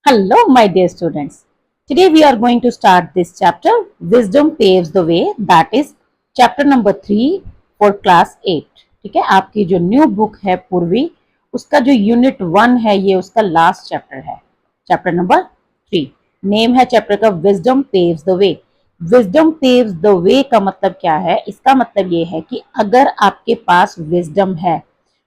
Hello, my dear students. Today we are going to start this chapter, Wisdom Paves the Way, that is chapter number 3 for class 8. ठीक है, आपकी जो new book है पूर्वी, उसका जो यूनिट 1 है, ये उसका लास्ट चैप्टर है, चैप्टर नंबर 3. नेम है चैप्टर का wisdom paves the way. Wisdom paves the way का मतलब क्या है? इसका मतलब ये है कि अगर आपके पास विजडम है,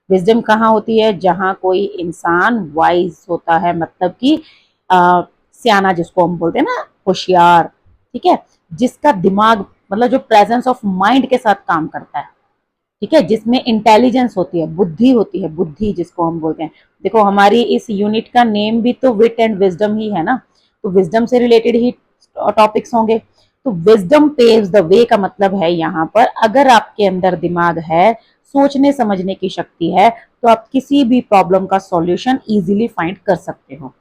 विजडम कहाँ होती है? जहां कोई इंसान वाइज होता है, मतलब कि सियाना जिसको हम बोलते हैं ना, होशियार, ठीक है, जिसका दिमाग मतलब जो प्रेजेंस ऑफ माइंड के साथ काम करता है, ठीक है, जिसमें इंटेलिजेंस होती है, बुद्धि होती है, बुद्धि जिसको हम बोलते हैं. देखो हमारी इस यूनिट का नेम भी तो विट एंड विजडम ही है ना, तो विजडम से रिलेटेड ही टॉपिक्स होंगे. तो विजडम पेव्स द वे का मतलब है यहाँ पर अगर आपके अंदर दिमाग है, सोचने समझने की शक्ति है, तो आप किसी भी प्रॉब्लम का सॉल्यूशन इजीली फाइंड कर सकते हो.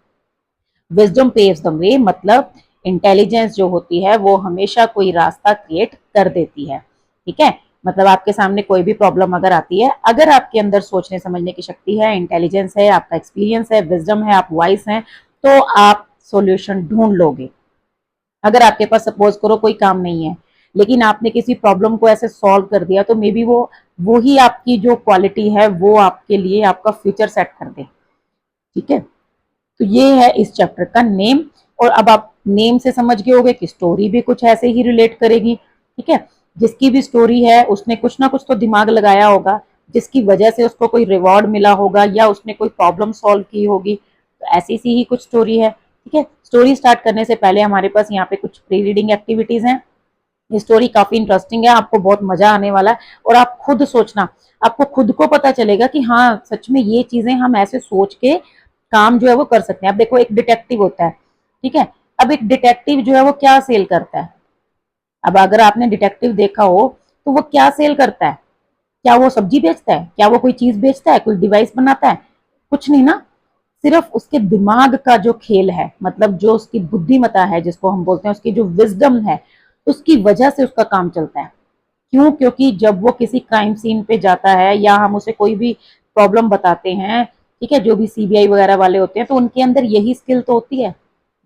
विजडम पेव्स द वे मतलब इंटेलिजेंस जो होती है वो हमेशा कोई रास्ता क्रिएट कर देती है. ठीक है, मतलब आपके सामने कोई भी प्रॉब्लम अगर आती है, अगर आपके अंदर सोचने समझने की शक्ति है, इंटेलिजेंस है, आपका एक्सपीरियंस है, विजडम है, आप वाइस हैं, तो आप सॉल्यूशन ढूंढ लोगे. अगर आपके पास सपोज करो कोई काम नहीं है, लेकिन आपने किसी प्रॉब्लम को ऐसे सॉल्व कर दिया, तो मे बी वो ही आपकी जो क्वालिटी है वो आपके लिए आपका फ्यूचर सेट कर दे. ठीक है, तो ये है इस चैप्टर का नेम. और अब आप नेम से समझ गए होगे कि स्टोरी भी कुछ ऐसे ही रिलेट करेगी. ठीक है, जिसकी भी स्टोरी है उसने कुछ ना कुछ तो दिमाग लगाया होगा, जिसकी वजह से उसको कोई रिवॉर्ड मिला होगा या उसने कोई प्रॉब्लम सॉल्व की होगी. तो ऐसी सी ही कुछ स्टोरी है. ठीक है, स्टोरी स्टार्ट करने से पहले हमारे पास यहाँ पे कुछ प्री रीडिंग एक्टिविटीज हैं. ये स्टोरी काफी इंटरेस्टिंग है, आपको बहुत मजा आने वाला है. और आप खुद सोचना, आपको खुद को पता चलेगा कि हाँ सच में ये चीजें हम ऐसे सोच के काम जो है वो कर सकते हैं. अब देखो एक डिटेक्टिव होता है, ठीक है, अब एक डिटेक्टिव जो है वो क्या सेल करता है? अब अगर आपने डिटेक्टिव देखा हो तो वो क्या सेल करता है? क्या वो सब्जी बेचता है? क्या वो कोई चीज बेचता है? कोई डिवाइस बनाता है? कुछ नहीं ना, सिर्फ उसके दिमाग का जो खेल है, मतलब जो उसकी बुद्धिमता है जिसको हम बोलते हैं, उसकी जो विजडम है, उसकी वजह से उसका काम चलता है. क्यों? क्योंकि जब वो किसी क्राइम सीन पे जाता है या हम उसे कोई भी प्रॉब्लम बताते हैं, ठीक है, जो भी सीबीआई वगैरह वाले होते हैं, तो उनके अंदर यही स्किल तो होती है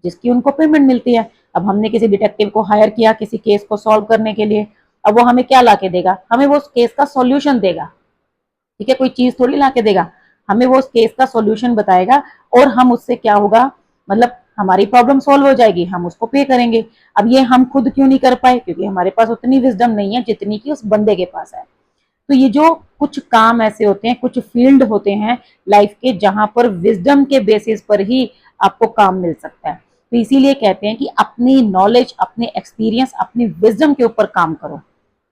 जिसकी उनको पेमेंट मिलती है. अब हमने किसी डिटेक्टिव को हायर किया किसी केस को सॉल्व करने के लिए, अब वो हमें क्या ला के देगा? हमें वो उस केस का सॉल्यूशन देगा. ठीक है, कोई चीज थोड़ी ला के देगा, हमें वो उस केस का सॉल्यूशन बताएगा और हम उससे क्या होगा, मतलब हमारी प्रॉब्लम सॉल्व हो जाएगी, हम उसको पे करेंगे. अब ये हम खुद क्यों नहीं कर पाए? क्योंकि हमारे पास उतनी विजडम नहीं है जितनी कि उस बंदे के पास है. तो ये जो कुछ काम ऐसे होते हैं, कुछ फील्ड होते हैं लाइफ के, जहां पर विजडम के बेसिस पर ही आपको काम मिल सकता है. तो इसीलिए कहते हैं कि अपनी नॉलेज, अपने एक्सपीरियंस, अपनी विजडम के ऊपर काम करो.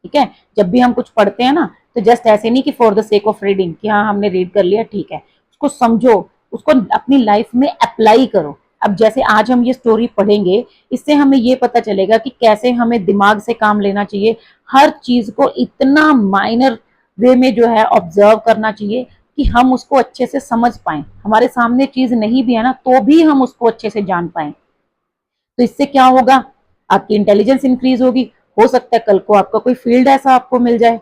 ठीक है, जब भी हम कुछ पढ़ते हैं ना, तो जस्ट ऐसे नहीं कि for the sake of reading कि हाँ हमने रीड कर लिया, ठीक है, उसको समझो, उसको अपनी लाइफ में अप्लाई करो. अब जैसे आज हम ये स्टोरी पढ़ेंगे, इससे हमें ये पता चलेगा कि कैसे हमें दिमाग से काम लेना चाहिए, हर चीज को इतना माइनर वे में जो है ऑब्जर्व करना चाहिए कि हम उसको अच्छे से समझ पाए. हमारे सामने चीज नहीं भी है ना, तो भी हम उसको अच्छे से जान पाए. तो इससे क्या होगा? आपकी इंटेलिजेंस इंक्रीज होगी. हो सकता है कल को आपका कोई फील्ड ऐसा आपको मिल जाए.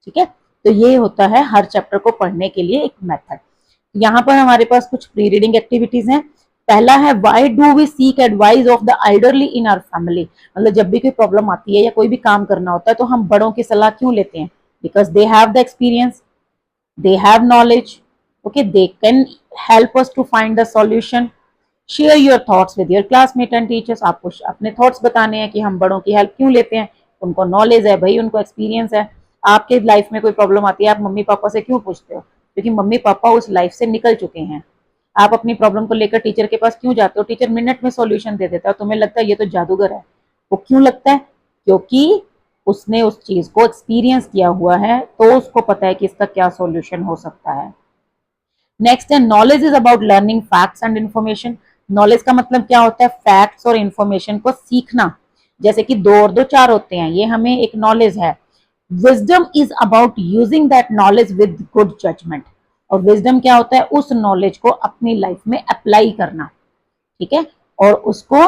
ठीक है, तो ये होता है हर चैप्टर को पढ़ने के लिए एक मेथड. यहाँ पर हमारे पास कुछ प्री रीडिंग एक्टिविटीज हैं. पहला है why do we seek advice of the elderly in our family. मतलब जब भी कोई प्रॉब्लम आती है या कोई भी काम करना होता है, तो हम बड़ों की सलाह क्यों लेते हैं? Because they have the experience, they have knowledge, okay, they can help us to find the solution. Share your thoughts with your classmate and teachers. आपको अपने थॉट्स बताने हैं कि हम बड़ों की हेल्प क्यों लेते हैं. उनको नॉलेज है भाई, उनको एक्सपीरियंस है. आपके लाइफ में कोई प्रॉब्लम आती है, आप मम्मी पापा से क्यों पूछते हो? क्योंकि मम्मी पापा उस लाइफ से निकल चुके हैं. आप अपनी प्रॉब्लम को लेकर टीचर के पास क्यों जाते हो? टीचर मिनट में सॉल्यूशन दे देता है. तुम्हें लगता है ये तो जादूगर है. वो क्यों लगता है? क्योंकि उसने उस चीज को एक्सपीरियंस किया हुआ है, तो उसको पता है कि इसका क्या सॉल्यूशन हो सकता है. नेक्स्ट है knowledge is about learning facts and information. Knowledge का मतलब क्या होता है? फैक्ट्स और इन्फॉर्मेशन को सीखना. जैसे कि 2 और 2 4 होते हैं, ये हमें एक नॉलेज है. Wisdom is about using that knowledge with good judgment. और विजडम क्या होता है? उस नॉलेज को अपनी लाइफ में अप्लाई करना. ठीक है, और उसको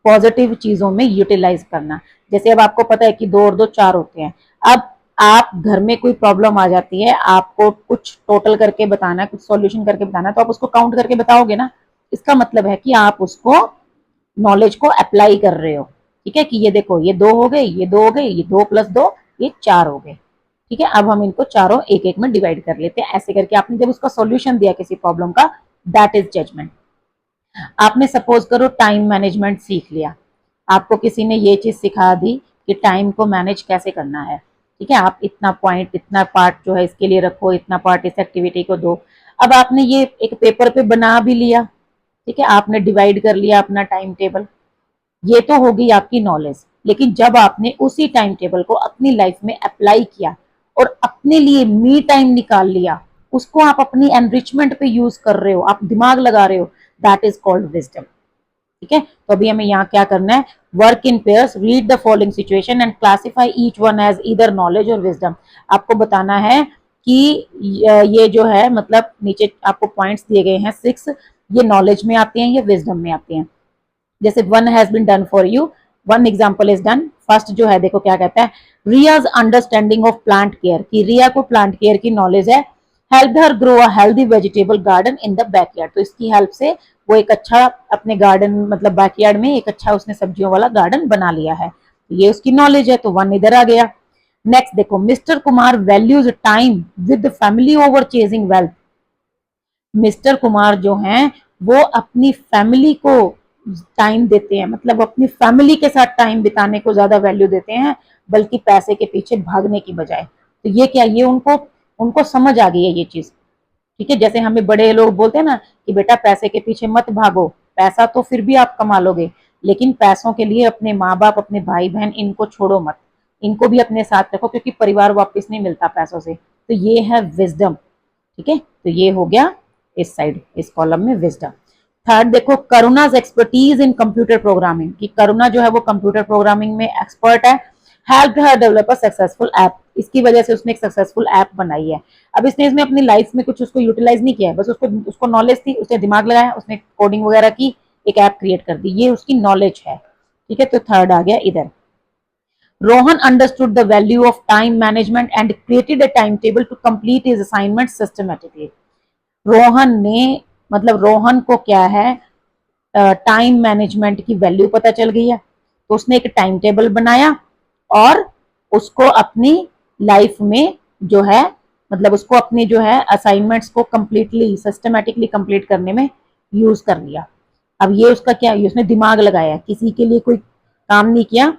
पॉजिटिव चीजों में यूटिलाइज करना. जैसे अब आपको पता है कि 2 और 2 4 होते हैं. अब आप घर में कोई प्रॉब्लम आ जाती है, आपको कुछ टोटल करके बताना है, कुछ सॉल्यूशन करके बताना है, तो आप उसको काउंट करके बताओगे ना. इसका मतलब है कि आप उसको नॉलेज को अप्लाई कर रहे हो। ठीक है, कि ये देखो ये 2 हो गए, ये 2 हो गए, ये 2 + 2 ये 4 हो गए। ठीक है, अब हम इनको चारों एक एक में डिवाइड कर लेते हैं। ऐसे करके आपने जब उसका सॉल्यूशन दिया किसी प्रॉब्लम का, दैट इज जजमेंट। आपने सपोज करो टाइम मैनेजमेंट सीख लिया, आपको किसी ने ये चीज सिखा दी कि टाइम को मैनेज कैसे करना है। ठीक है, आप इतना पॉइंट, इतना पार्ट जो है इसके लिए रखो, इतना पार्ट इस एक्टिविटी को दो। अब आपने ये एक पेपर पे बना भी लिया। ठीक है, आपने डिवाइड कर लिया अपना टाइम टेबल, ये तो होगी आपकी नॉलेज। लेकिन जब आपने उसी टाइम टेबल को अपनी लाइफ में अप्लाई किया और अपने लिए मी टाइम निकाल लिया, उसको आप अपनी एनरिचमेंट पे यूज कर रहे हो, आप दिमाग लगा रहे हो, दैट इज कॉल्ड विजडम। ठीक है, तो अभी हमें यहाँ क्या करना है, work in pairs, read the following situation and classify each one as either knowledge or wisdom. आपको बताना है कि ये जो है, मतलब नीचे आपको पॉइंट्स दिए गए हैं 6, ये नॉलेज में आते हैं, ये विजडम में आते हैं। जैसे one has been done for you, one example is done. First जो है देखो क्या कहता है, Riya's understanding of plant care, कि रिया को प्लांट केयर की नॉलेज है। Help her grow a healthy vegetable garden in the backyard, तो इसकी हेल्प से वो एक अच्छा अपने गार्डन, मतलब बैकयार्ड में एक अच्छा उसने सब्जियों वाला गार्डन बना लिया है। ये उसकी नॉलेज है, तो 1 इधर आ गया। नेक्स्ट देखो, mister Kumar values time with family over chasing wealth. Mister Kumar जो हैं वो अपनी फैमिली को टाइम देते हैं, मतलब अपनी फैमिली के साथ टाइम बिताने को ज्यादा वैल्यू देते हैं, बल्कि पैसे के पीछे भागने की बजाय। तो ये क्या, ये उनको उनको समझ आ गई है ये चीज। ठीक है, जैसे हमें बड़े लोग बोलते हैं ना कि बेटा पैसे के पीछे मत भागो, पैसा तो फिर भी आप कमा लोगे, लेकिन पैसों के लिए अपने माँ बाप, अपने भाई बहन, इनको छोड़ो मत, इनको भी अपने साथ रखो, क्योंकि परिवार वापस नहीं मिलता पैसों से। तो ये है विजडम। ठीक है, तो ये हो गया इस साइड, इस कॉलम में विजडम। थर्ड देखो, करुणाज एक्सपर्टीज इन कंप्यूटर प्रोग्रामिंग, कि करुणा जो है वो कंप्यूटर प्रोग्रामिंग में एक्सपर्ट है। Help her develop a successful app, इसकी वजह से उसने एक सक्सेसफुल ऐप बनाई है। अब इसने इसमें अपनी लाइफ में कुछ उसको यूटिलाइज नहीं किया है, बस उसको उसको नॉलेज थी, उसने दिमाग लगाया, उसने कोडिंग वगैरह की, एक ऐप क्रिएट कर दी, ये उसकी नॉलेज है। ठीक है, तो थर्ड आ गया इधर। Rohan understood the value of time management and created a time table to complete his assignment systematically. Rohan ने, मतलब रोहन को क्या है, टाइम मैनेजमेंट की वैल्यू पता चल गई है, तो उसने एक टाइम टेबल बनाया और उसको अपनी लाइफ में जो है, मतलब उसको अपनी जो है असाइनमेंट्स को कंप्लीटली सिस्टमेटिकली कंप्लीट करने में यूज कर लिया। अब ये उसका क्या, ये उसने दिमाग लगाया, किसी के लिए कोई काम नहीं किया,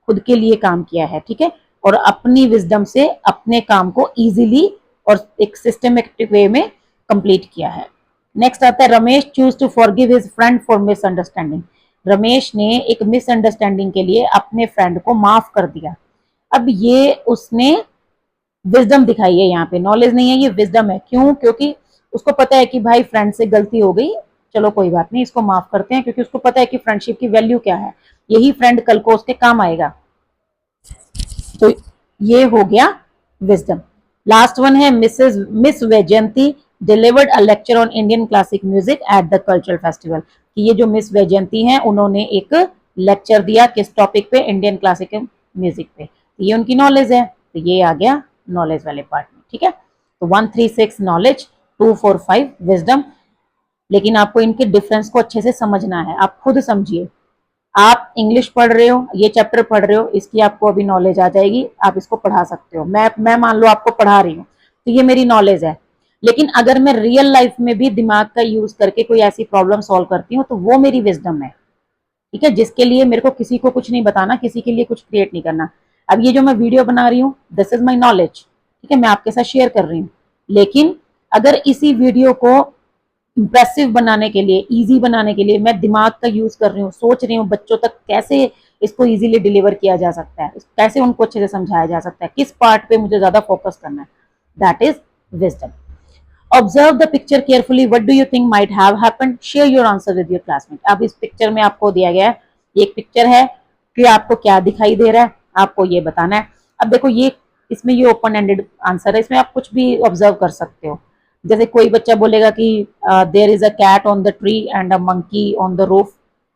खुद के लिए काम किया है। ठीक है, और अपनी विजडम से अपने काम को इजीली और एक सिस्टमेटिक वे में कंप्लीट किया है। नेक्स्ट आता है, Ramesh choose to forgive his friend for misunderstanding. Ramesh ने एक मिसअंडरस्टैंडिंग के लिए अपने फ्रेंड को माफ कर दिया। अब ये उसने विजडम दिखाई है, यहाँ पे नॉलेज नहीं है, ये विजडम है। क्यों? क्योंकि उसको पता है कि भाई फ्रेंड से गलती हो गई, चलो कोई बात नहीं, इसको माफ करते हैं, क्योंकि उसको पता है कि फ्रेंडशिप की वैल्यू क्या है, यही फ्रेंड कल को उसके काम आएगा। तो ये हो गया विजडम। लास्ट वन है, miss Vaijayanti delivered a lecture on Indian classic music at the cultural festival, कि ये जो मिस वैजयंती हैं उन्होंने एक लेक्चर दिया किस टॉपिक पे, इंडियन क्लासिक म्यूजिक पे। तो ये उनकी नॉलेज है, तो ये आ गया नॉलेज वाले पार्ट में। ठीक है, तो 136 नॉलेज, 245 विजडम। लेकिन आपको इनके डिफरेंस को अच्छे से समझना है, आप खुद समझिए। आप इंग्लिश पढ़ रहे हो, ये चैप्टर पढ़ रहे हो, इसकी आपको अभी नॉलेज आ जाएगी, आप इसको पढ़ा सकते हो। मैं मान लो आपको पढ़ा रही हूँ, तो ये मेरी नॉलेज है। लेकिन अगर मैं रियल लाइफ में भी दिमाग का यूज करके कोई ऐसी प्रॉब्लम सॉल्व करती हूँ, तो वो मेरी विजडम है। ठीक है, जिसके लिए मेरे को किसी को कुछ नहीं बताना, किसी के लिए कुछ क्रिएट नहीं करना। अब ये जो मैं वीडियो बना रही हूँ, दिस इज माई नॉलेज। ठीक है, मैं आपके साथ शेयर कर रही हूँ। लेकिन अगर इसी वीडियो को इंप्रेसिव बनाने के लिए, इजी बनाने के लिए मैं दिमाग का यूज कर रही हूँ, सोच रही हूँ बच्चों तक कैसे इसको इजीली डिलीवर किया जा सकता है, कैसे उनको अच्छे से समझाया जा सकता है, किस पार्ट पे मुझे ज्यादा फोकस करना है, that is wisdom. Observe the picture carefully, what do you think might have happened, share your answer with your classmate. अब इस पिक्चर में आपको दिया गया है, एक पिक्चर है कि आपको क्या दिखाई दे रहा है, आपको ये बताना है। अब देखो ये, इसमें ये ओपन एंडेड आंसर है, इसमें आप कुछ भी ऑब्जर्व कर सकते हो। जैसे कोई बच्चा बोलेगा कि there is a cat on the tree and a monkey on the roof,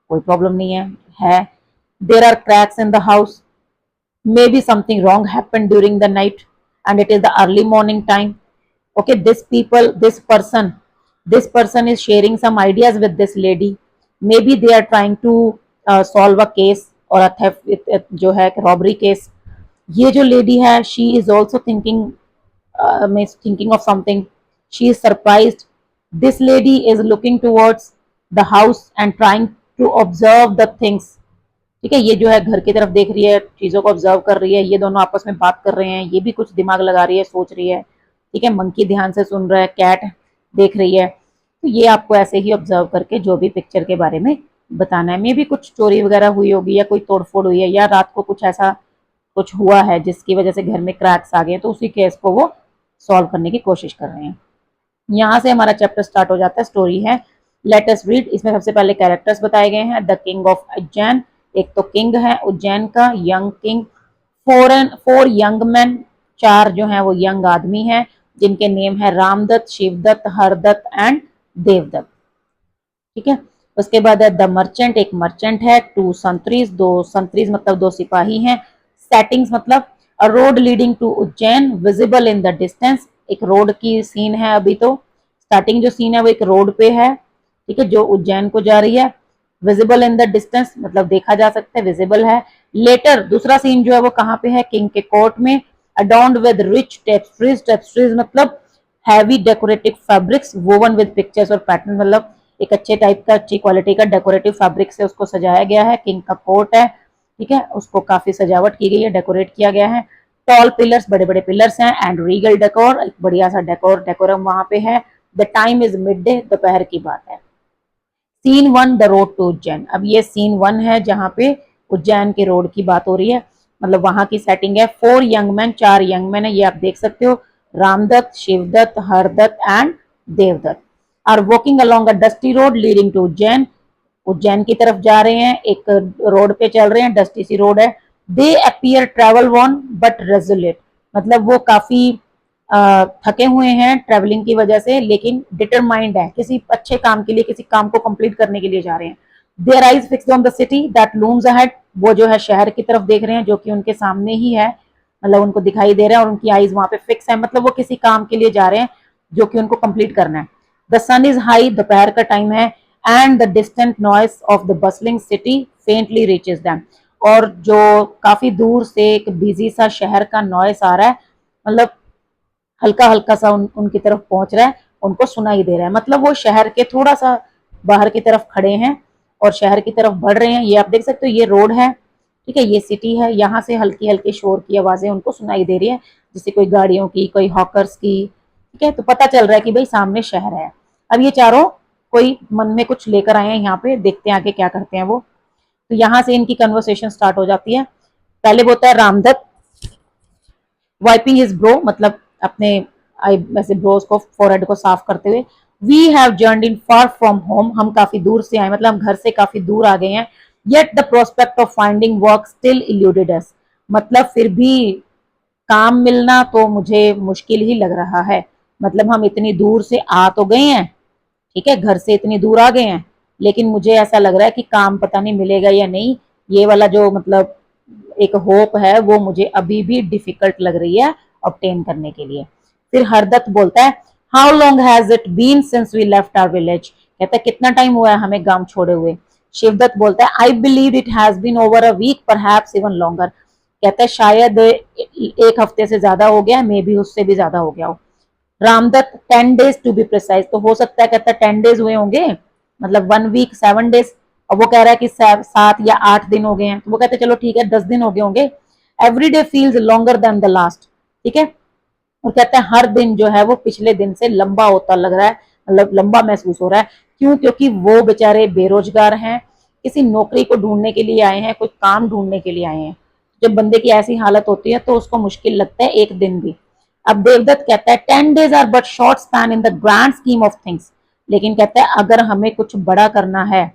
कोई प्रॉब्लम नहीं है। There are cracks in the house, maybe something wrong happened during the night and it is the early morning time. Okay, this person this person is sharing some ideas with this lady, maybe they are trying to solve a case or a theft जो है robbery case. ये जो lady है she is also thinking of something. She is surprised. This lady is looking towards the house and trying to observe the things. ठीक है, ये जो है घर की तरफ देख रही है, चीजों को ऑब्जर्व कर रही है। ये दोनों आपस में बात कर रहे हैं, ये भी कुछ दिमाग लगा रही है, सोच रही है। ठीक है, मंकी ध्यान से सुन रहा है, कैट देख रही है। तो ये आपको ऐसे ही ऑब्जर्व करके जो भी पिक्चर के बारे में बताना है। मे भी कुछ चोरी वगैरह हुई होगी या कोई तोड़फोड़ हुई है या रात को कुछ ऐसा कुछ हुआ है जिसकी वजह से घर में क्रैक्स आ गए, तो उसी केस को वो सॉल्व करने की कोशिश कर रहे हैं। यहाँ से हमारा चैप्टर स्टार्ट हो जाता है। स्टोरी है, लेट अस रीड। इसमें सबसे पहले कैरेक्टर्स बताए गए हैं। द किंग ऑफ उज्जैन, एक तो किंग है उज्जैन का, young king. Four young man, चार जो हैं वो यंग आदमी हैं जिनके नेम है रामदत्त, शिवदत्त, हरदत्त एंड देवदत्त। ठीक है, उसके बाद है द मर्चेंट, एक मर्चेंट है। टू संतरीज, दो संतरीज मतलब दो सिपाही हैं। सेटिंग्स मतलब a road leading to Ujjain visible in the distance, एक रोड की सीन है। अभी तो स्टार्टिंग जो सीन है वो एक रोड पे है, ठीक है, जो उज्जैन को जा रही है। विजिबल इन द डिस्टेंस मतलब देखा जा सकता है, विजिबल है। लेटर दूसरा सीन जो है वो कहाँ पे है, किंग के कोर्ट में। अडॉर्न्ड विद रिच टेप्स्ट्रीज, टेप्स्ट्रीज मतलब heavy decorative fabrics, woven with pictures और पैटर्न मतलब एक अच्छे टाइप का, अच्छी क्वालिटी का डेकोरेटिव फैब्रिक से उसको सजाया गया है। किंग का कोर्ट है, ठीक है, उसको काफी सजावट की गई है, डेकोरेट किया गया है। टॉल पिलर्स, बड़े बड़े पिलर्स हैं। एंड रीगल डेकोर, एक बढ़िया सा डेकोरम वहां पे है। The time is mid day, दोपहर की बात है। Scene one, the road to Ujjain. अब ये सीन वन है जहाँ पे उज्जैन के रोड की बात हो रही है, मतलब वहां की सेटिंग है। फोर यंग मैन, चार यंग मैन है, ये आप देख सकते हो, Ramdatt, Shivdatt, Hardatt and Devdatt. Are walking along a dusty road leading to Ujjain, Ujjain की तरफ जा रहे हैं, एक रोड पे चल रहे हैं, डस्टी सी रोड है। दे appear travel one but resolute, मतलब वो काफी थके हुए हैं ट्रेवलिंग की वजह से, लेकिन डिटरमाइंड है, किसी अच्छे काम के लिए, किसी काम को कंप्लीट करने के लिए जा रहे हैं। Their eyes fixed on the city that looms ahead, वो जो है शहर की तरफ देख रहे हैं जो कि उनके सामने ही है, मतलब उनको दिखाई दे रहा है और उनकी आईज वहां पे फिक्स है, मतलब वो किसी काम के लिए जा रहे हैं जो कि उनको कंप्लीट करना है। द सन इज हाई, दोपहर का टाइम है। And the distant noise of the bustling city faintly reaches them, और जो काफी दूर से एक बिजी सा शहर का नॉइस आ रहा है, मतलब हल्का हल्का सा उनकी तरफ पहुंच रहा है, उनको सुनाई दे रहा है। मतलब वो शहर के थोड़ा सा बाहर की तरफ खड़े हैं और शहर की तरफ बढ़ रहे हैं। ये आप देख सकते हो, ये रोड है, ठीक है, ये सिटी है, यहाँ से हल्की हल्की शोर की आवाजें उनको सुनाई दे रही है, जैसे कोई गाड़ियों की, कोई हॉकर्स की, ठीक है, तो पता चल रहा है कि भाई सामने शहर है। अब ये चारों कोई मन में कुछ लेकर आए हैं, यहाँ पे देखते हैं आगे क्या करते हैं वो। तो यहाँ से इनकी कन्वर्सेशन स्टार्ट हो जाती है। पहले बोलता है रामदत्त, वाइपिंग हिज ब्रो, मतलब अपने वैसे ब्रोज को, फोरहेड को साफ करते हुए। We have journeyed in far from home, हम काफी दूर से आए, मतलब हम घर से काफी दूर आ गए हैं। Yet the prospect of finding work still eluded us, मतलब फिर भी काम मिलना तो मुझे मुश्किल ही लग रहा है। मतलब हम इतनी दूर से आ तो गए हैं, ठीक है, घर से इतनी दूर आ गए हैं, लेकिन मुझे ऐसा लग रहा है कि काम पता नहीं मिलेगा या नहीं। ये वाला जो मतलब एक होप है वो मुझे अभी भी डिफिकल्ट लग रही है ऑब्टेन करने के लिए। फिर हरदत्त बोलता है, how long has it been since we left our village, कहता है कितना टाइम हुआ है हमें गांव छोड़े हुए। शिवदत्त बोलता है, I believe it has been over a week perhaps even longer, कहता है शायद एक हफ्ते से ज्यादा हो गया, मे भी उससे भी ज्यादा हो गया हो। Ramdatt, 10 days to be precise, तो हो सकता है, कहता है 10 days हुए होंगे, मतलब 1 week 7 days। और वो कह रहा है कि 7 या 8 दिन हो गए हैं, तो वो कहते हैं चलो ठीक है 10 दिन हो गए होंगे। Every day feels longer than the last, ठीक है, और कहते हैं हर दिन जो है वो पिछले दिन से लंबा होता लग रहा है, मतलब लंबा महसूस हो रहा है। क्यों? क्योंकि वो बेचारे बेरोजगार हैं, किसी नौकरी को ढूंढने के लिए आए हैं, कोई काम ढूंढने के लिए आए हैं। जब बंदे की ऐसी हालत होती है तो उसको मुश्किल लगता है एक दिन भी। अब देवदत्त कहता है, 10 days are but short span in the grand scheme of things, लेकिन कहता है अगर हमें कुछ बड़ा करना है,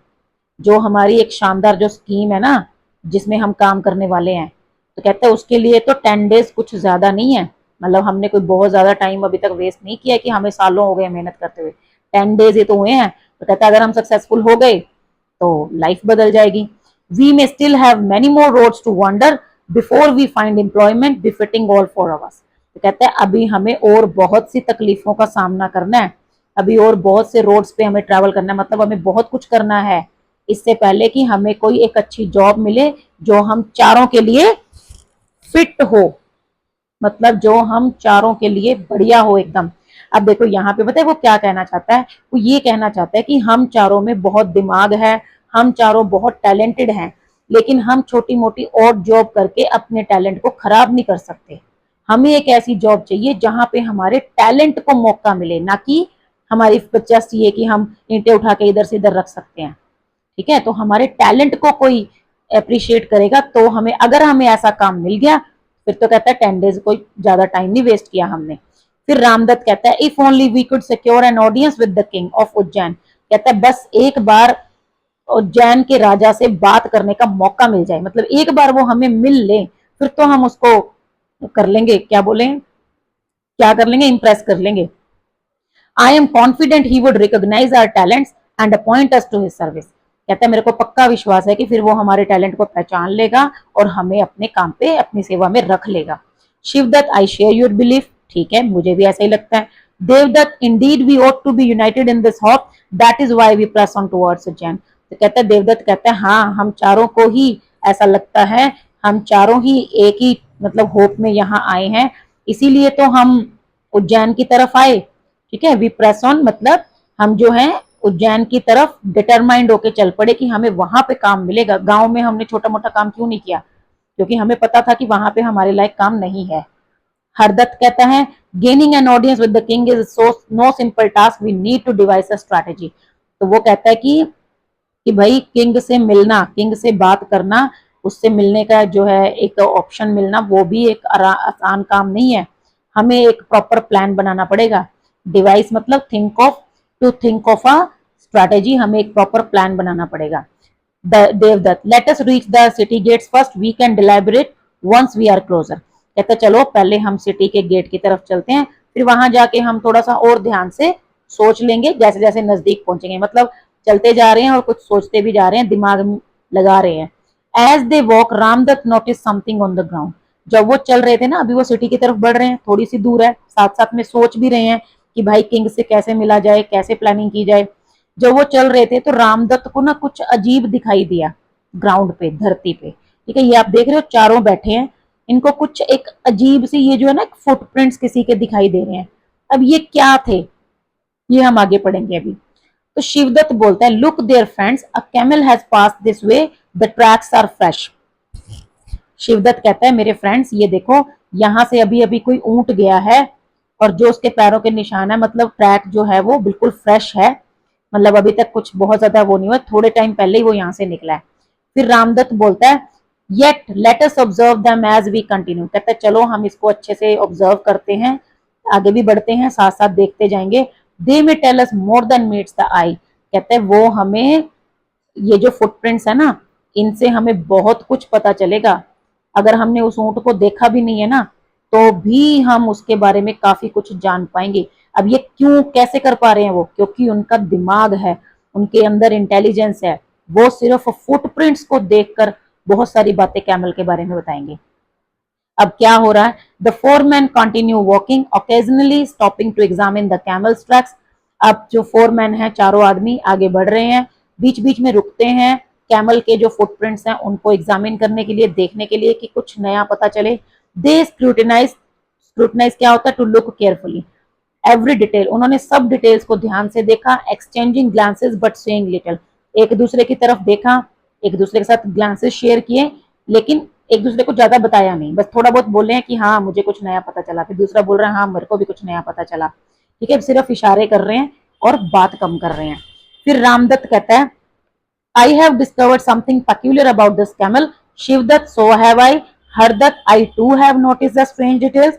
जो हमारी एक शानदार जो स्कीम है ना, जिसमें हम काम करने वाले हैं, तो कहता है उसके लिए तो 10 days कुछ ज्यादा नहीं है। मतलब हमने कोई बहुत ज्यादा टाइम अभी तक वेस्ट नहीं किया कि हमें सालों हो गए मेहनत करते हुए, 10 days ही तो हुए हैं। तो कहता है अगर हम सक्सेसफुल हो गए तो लाइफ बदल जाएगी। We may still have many more roads to wonder before we find employment befitting all four of us, तो कहता है अभी हमें और बहुत सी तकलीफों का सामना करना है, अभी और बहुत से रोड्स पे हमें ट्रैवल करना है, मतलब हमें बहुत कुछ करना है इससे पहले कि हमें कोई एक अच्छी जॉब मिले जो हम चारों के लिए फिट हो, मतलब जो हम चारों के लिए बढ़िया हो एकदम। अब देखो यहाँ पे पता है वो क्या कहना चाहता है, वो ये कहना चाहता है कि हम चारों में बहुत दिमाग है, हम चारों बहुत टैलेंटेड हैं, लेकिन हम छोटी मोटी और जॉब करके अपने टैलेंट को खराब नहीं कर सकते। हमें एक ऐसी जॉब चाहिए जहां पे हमारे टैलेंट को मौका मिले, ना कि हमारी जस्ट ये कि हम ईंटें उठा के इधर से इधर रख सकते हैं। ठीक है, तो हमारे टैलेंट को कोई अप्रिशिएट करेगा तो हमें, अगर हमें ऐसा काम मिल गया फिर तो कहता है 10 डेज, कोई ज्यादा टाइम नहीं वेस्ट किया हमने। फिर रामदत्त कहता है if only we could secure an audience with the king of Ujjain, कहता है बस एक बार उज्जैन के राजा से बात करने का मौका मिल जाए, मतलब एक बार वो हमें मिल ले फिर तो हम उसको कर लेंगे, क्या बोले, क्या कर लेंगे, इंप्रेस कर लेंगे। I am confident he would recognise our talents and appoint us to his service, कहता है मेरे को पक्का विश्वास है कि फिर वो हमारे टैलेंट को पहचान लेगा और हमें अपने काम पे अपनी सेवा में रख लेगा। Shivdatt I share your belief, ठीक है मुझे भी ऐसा ही लगता है। Devdatt indeed we ought to be united in this hope, that is why we press on towards Ujjain, तो कहता है देवदत्त कहता है हाँ हम चारों को ही ऐसा लगता है, हम चारों ही एक ही मतलब होप में यहाँ आए हैं, इसीलिए तो हम उज्जैन की तरफ आए। ठीक है, वी प्रेस ऑन मतलब हम जो है उज्जैन की तरफ डिटरमाइंड होके चल पड़े कि हमें वहां पे काम मिलेगा। गांव में हमने छोटा मोटा काम क्यों नहीं किया, क्योंकि हमें पता था कि वहां पे हमारे लायक काम नहीं है। हरदत्त कहता है gaining an audience with the king is so no simple task, we need to devise a strategy, तो वो कहता है कि भाई किंग से मिलना, किंग से बात करना, उससे मिलने का जो है एक ऑप्शन मिलना, वो भी एक आसान काम नहीं है, हमें एक प्रॉपर प्लान बनाना पड़ेगा। डिवाइस मतलब think of, to think of a strategy, हमें एक प्रॉपर प्लान बनाना पड़ेगा। Devdutt let us reach the city gates first, we can deliberate once we are closer, कहते चलो पहले हम सिटी के गेट की तरफ चलते हैं, फिर वहां जाके हम थोड़ा सा और ध्यान से सोच लेंगे जैसे जैसे नजदीक पहुंचेंगे, मतलब चलते जा रहे हैं और कुछ सोचते भी जा रहे हैं, दिमाग लगा रहे हैं। As they walk Ramdatt notice something on the ground, जब वो चल रहे थे ना, अभी वो सिटी की तरफ बढ़ रहे हैं, थोड़ी सी दूर है, साथ साथ में सोच भी रहे हैं कि भाई किंग से कैसे मिला जाए, कैसे प्लानिंग की जाए। जब वो चल रहे थे तो रामदत्त को ना कुछ अजीब दिखाई दिया ग्राउंड पे, धरती पे। ठीक है, ये आप देख रहे हो चारों बैठे हैं, इनको कुछ एक अजीब सी ये जो है ना फुटप्रिंट्स किसी के दिखाई दे रहे हैं। अब ये क्या थे, ये हम आगे पढ़ेंगे अभी। तो शिवदत्त बोलता है look there friends, a camel has passed this way, the tracks are fresh. Shivdatt कहता है मेरे फ्रेंड्स ये देखो, यहाँ से अभी अभी कोई ऊंट गया है और जो उसके पैरों के निशान है, मतलब ट्रैक जो है वो बिल्कुल फ्रेश है, मतलब अभी तक कुछ बहुत ज्यादा वो नहीं हुआ, थोड़े टाइम पहले ही वो यहाँ से निकला है। फिर रामदत्त बोलता है yet let us observe them as we continue, कहता है चलो हम इसको अच्छे से ऑब्जर्व करते हैं, आगे भी बढ़ते हैं, साथ साथ देखते जाएंगे। They may tell us more than meets the eye, कहते हैं वो हमें, ये जो फुटप्रिंट्स है ना, इनसे हमें बहुत कुछ पता चलेगा, अगर हमने उस ऊंट को देखा भी नहीं है ना तो भी हम उसके बारे में काफी कुछ जान पाएंगे। अब ये क्यों कैसे कर पा रहे हैं वो, क्योंकि उनका दिमाग है, उनके अंदर इंटेलिजेंस है, वो सिर्फ फुटप्रिंट्स को देखकर बहुत सारी बातें कैमल के बारे में बताएंगे। अब क्या हो रहा है, the four man continue walking occasionally stopping to examine the camel's tracks, अब जो फोर मैन है चारों आदमी आगे बढ़ रहे हैं, बीच बीच में रुकते हैं, कैमल के जो फुटप्रिंट्स हैं उनको एग्जामिन करने के लिए, देखने के लिए कि कुछ नया पता चले। दे स्क्रूटिनाइज, स्क्रूटिनाइज क्या होता है, to look carefully every detail, उन्होंने सब डिटेल्स को ध्यान से देखा। Exchanging glances but saying little, एक दूसरे की तरफ देखा, एक दूसरे के साथ ग्लांसेस शेयर किए, लेकिन एक दूसरे को ज्यादा बताया नहीं, बस थोड़ा बहुत बोले हैं कि हाँ मुझे कुछ नया पता चला, फिर दूसरा बोल रहा है हाँ मेरे को भी कुछ नया पता चला। ठीक है, सिर्फ इशारे कर रहे हैं और बात कम कर रहे हैं। फिर रामदत्त कहता है I have discovered something peculiar about this camel, Shivdatt so have I, Hardatt I too have notice the strange details.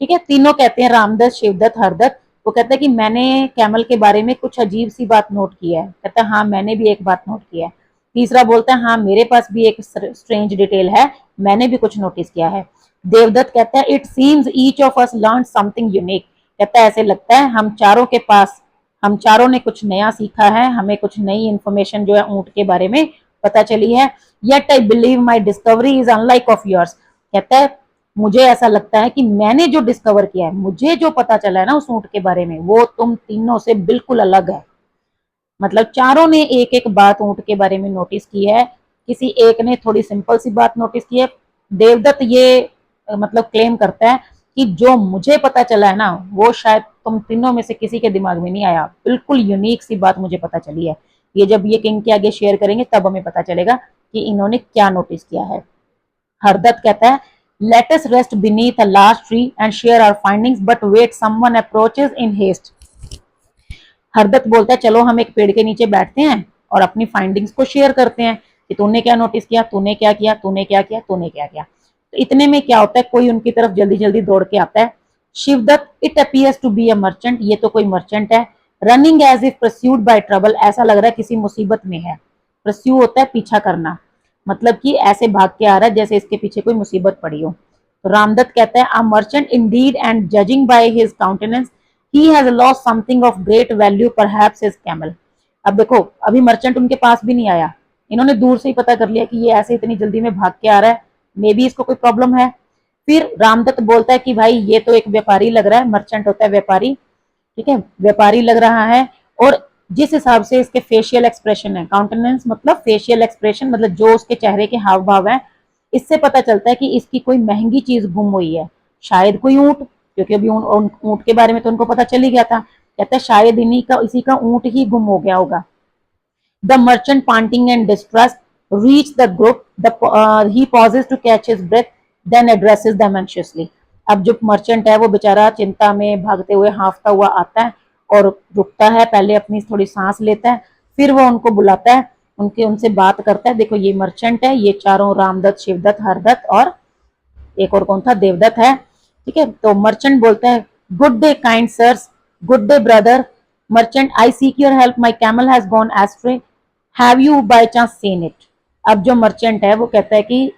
ठीक है, तीनों कहते हैं, रामदत्त, शिवदत्त, हरदत्त, वो कहता है कि मैंने कैमल के बारे में कुछ अजीब सी बात नोट की है, कहता है हाँ मैंने भी एक बात नोट किया है। तीसरा बोलता है हाँ मेरे पास भी एक स्ट्रेंज डिटेल है, मैंने भी कुछ नोटिस किया है। देवदत्त कहता है it seems each of us learn something unique, कहता है ऐसे लगता है हम चारों के पास, हम चारों ने कुछ नया सीखा है, हमें कुछ नई इंफॉर्मेशन जो है ऊंट के बारे में पता चली है। Yet I believe my discovery is unlike of yours, कहता है मुझे ऐसा लगता है कि मैंने जो डिस्कवर किया है, मुझे जो पता चला है ना उस ऊंट के बारे में, वो तुम तीनों से बिल्कुल अलग है। मतलब चारों ने एक एक बात ऊंट के बारे में नोटिस की है, किसी एक ने थोड़ी सिंपल सी बात नोटिस की है। देवदत्त ये मतलब क्लेम करता है कि जो मुझे पता चला है ना वो शायद तुम तीनों में से किसी के दिमाग में नहीं आया, बिल्कुल यूनिक सी बात मुझे पता चली है। ये जब ये किंग के आगे शेयर करेंगे तब हमें पता चलेगा कि इन्होंने क्या नोटिस किया है। हरदत्त कहता है, let us rest beneath a large tree and share our findings but wait someone approaches in haste. Hardatt बोलता है चलो हम एक पेड़ के नीचे बैठते हैं और अपनी फाइंडिंग्स को शेयर करते हैं कि तूने क्या नोटिस किया, तूने क्या किया, तूने क्या किया, तूने क्या किया। तो इतने में क्या होता है, कोई उनकी तरफ जल्दी जल्दी दौड़ के आता है। Shivdatt, it appears to be a merchant, ये तो कोई मर्चेंट है। Running as if pursued by trouble, ऐसा लग रहा है किसी मुसीबत में है। परस्यू होता है पीछा करना, मतलब कि ऐसे भाग के आ रहा है जैसे इसके पीछे कोई मुसीबत पड़ी हो। तो रामदत्त कहता है, a merchant Indeed and judging by his countenance he has lost something of great value, perhaps his camel। अब देखो अभी मर्चेंट उनके पास भी नहीं आया, इन्होंने दूर से ही पता कर लिया कि ये ऐसे इतनी जल्दी में भाग के आ रहा है, मे बी इसको कोई प्रॉब्लम है। फिर रामदत्त बोलता है कि भाई ये तो एक व्यापारी लग रहा है, मर्चेंट होता है व्यापारी, ठीक है, व्यापारी लग रहा है। और जिस हिसाब से इसके फेशियल एक्सप्रेशन है, काउंटेनेंस मतलब फेशियल एक्सप्रेशन, मतलब जो उसके चेहरे के हाव भाव है, इससे पता चलता है कि इसकी कोई महंगी चीज गुम हुई है, शायद कोई ऊंट, क्योंकि अभी ऊंट के बारे में तो उनको पता चल ही गया था। कहता है शायद इन्हीं का इसी का ऊंट ही गुम हो गया होगा। The merchant panting and distressed reach the group, he pauses to catch his breath, then addresses them anxiously। अब जो मर्चेंट है वो बेचारा चिंता में भागते हुए हाफता हुआ आता है और रुकता है, पहले अपनी थोड़ी सांस लेता है, फिर वो उनको बुलाता है, उनसे बात करता है। देखो ये मर्चेंट है, ये चारों रामदत्त, शिवदत्त, हरदत्त और एक और कौन था, देवदत्त है, ठीक है। तो मर्चेंट बोलता है, good day kind sirs, good day brother. Merchant, I seek your help, my camel has gone astray, have you by chance seen it. अब जो मर्चेंट है वो कहता है कि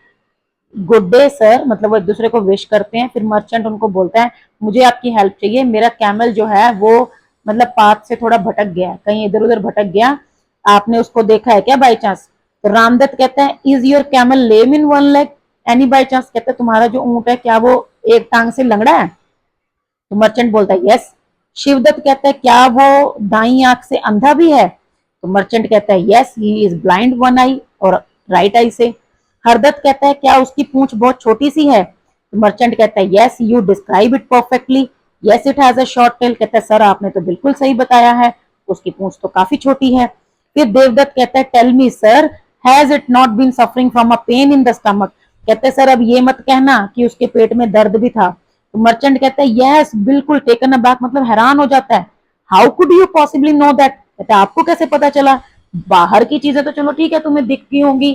गुड डे सर, मतलब वो एक दूसरे को विश करते हैं। फिर मर्चेंट उनको बोलता है, मुझे आपकी हेल्प चाहिए, मेरा कैमल जो है वो मतलब पाथ से थोड़ा भटक गया, कहीं इधर उधर भटक गया, आपने उसको देखा है क्या बाई चांस। तो रामदत्त कहता है, is your camel lame in one leg any by chance, कहता है तुम्हारा जो ऊंट है क्या वो एक टांग से लंगड़ा है। तो मर्चेंट बोलता है यस। शिवदत्त कहता है, क्या वो दाई आंख से अंधा भी है। तो मर्चेंट कहता है yes, he is blind one eye, और राइट आई से। हरदत्त कहता है, क्या उसकी पूंछ बहुत छोटी सी है। तो मर्चेंट कहता है yes, you describe it perfectly, yes it has a short tail, कहता है सर आपने तो बिल्कुल सही बताया है, उसकी पूंछ तो काफी छोटी है। फिर देवदत्त कहता है, tell me sir, has it not been suffering from a pain in the stomach, कहते सर अब ये मत कहना कि उसके पेट में दर्द भी था। तो मर्चेंट कहता है यस, बिल्कुल टेकन अबैक, मतलब हैरान हो जाता है, how could you possibly know that, कहता है आपको कैसे पता चला। बाहर की चीजें तो चलो ठीक है तुम्हें दिख गई होंगी,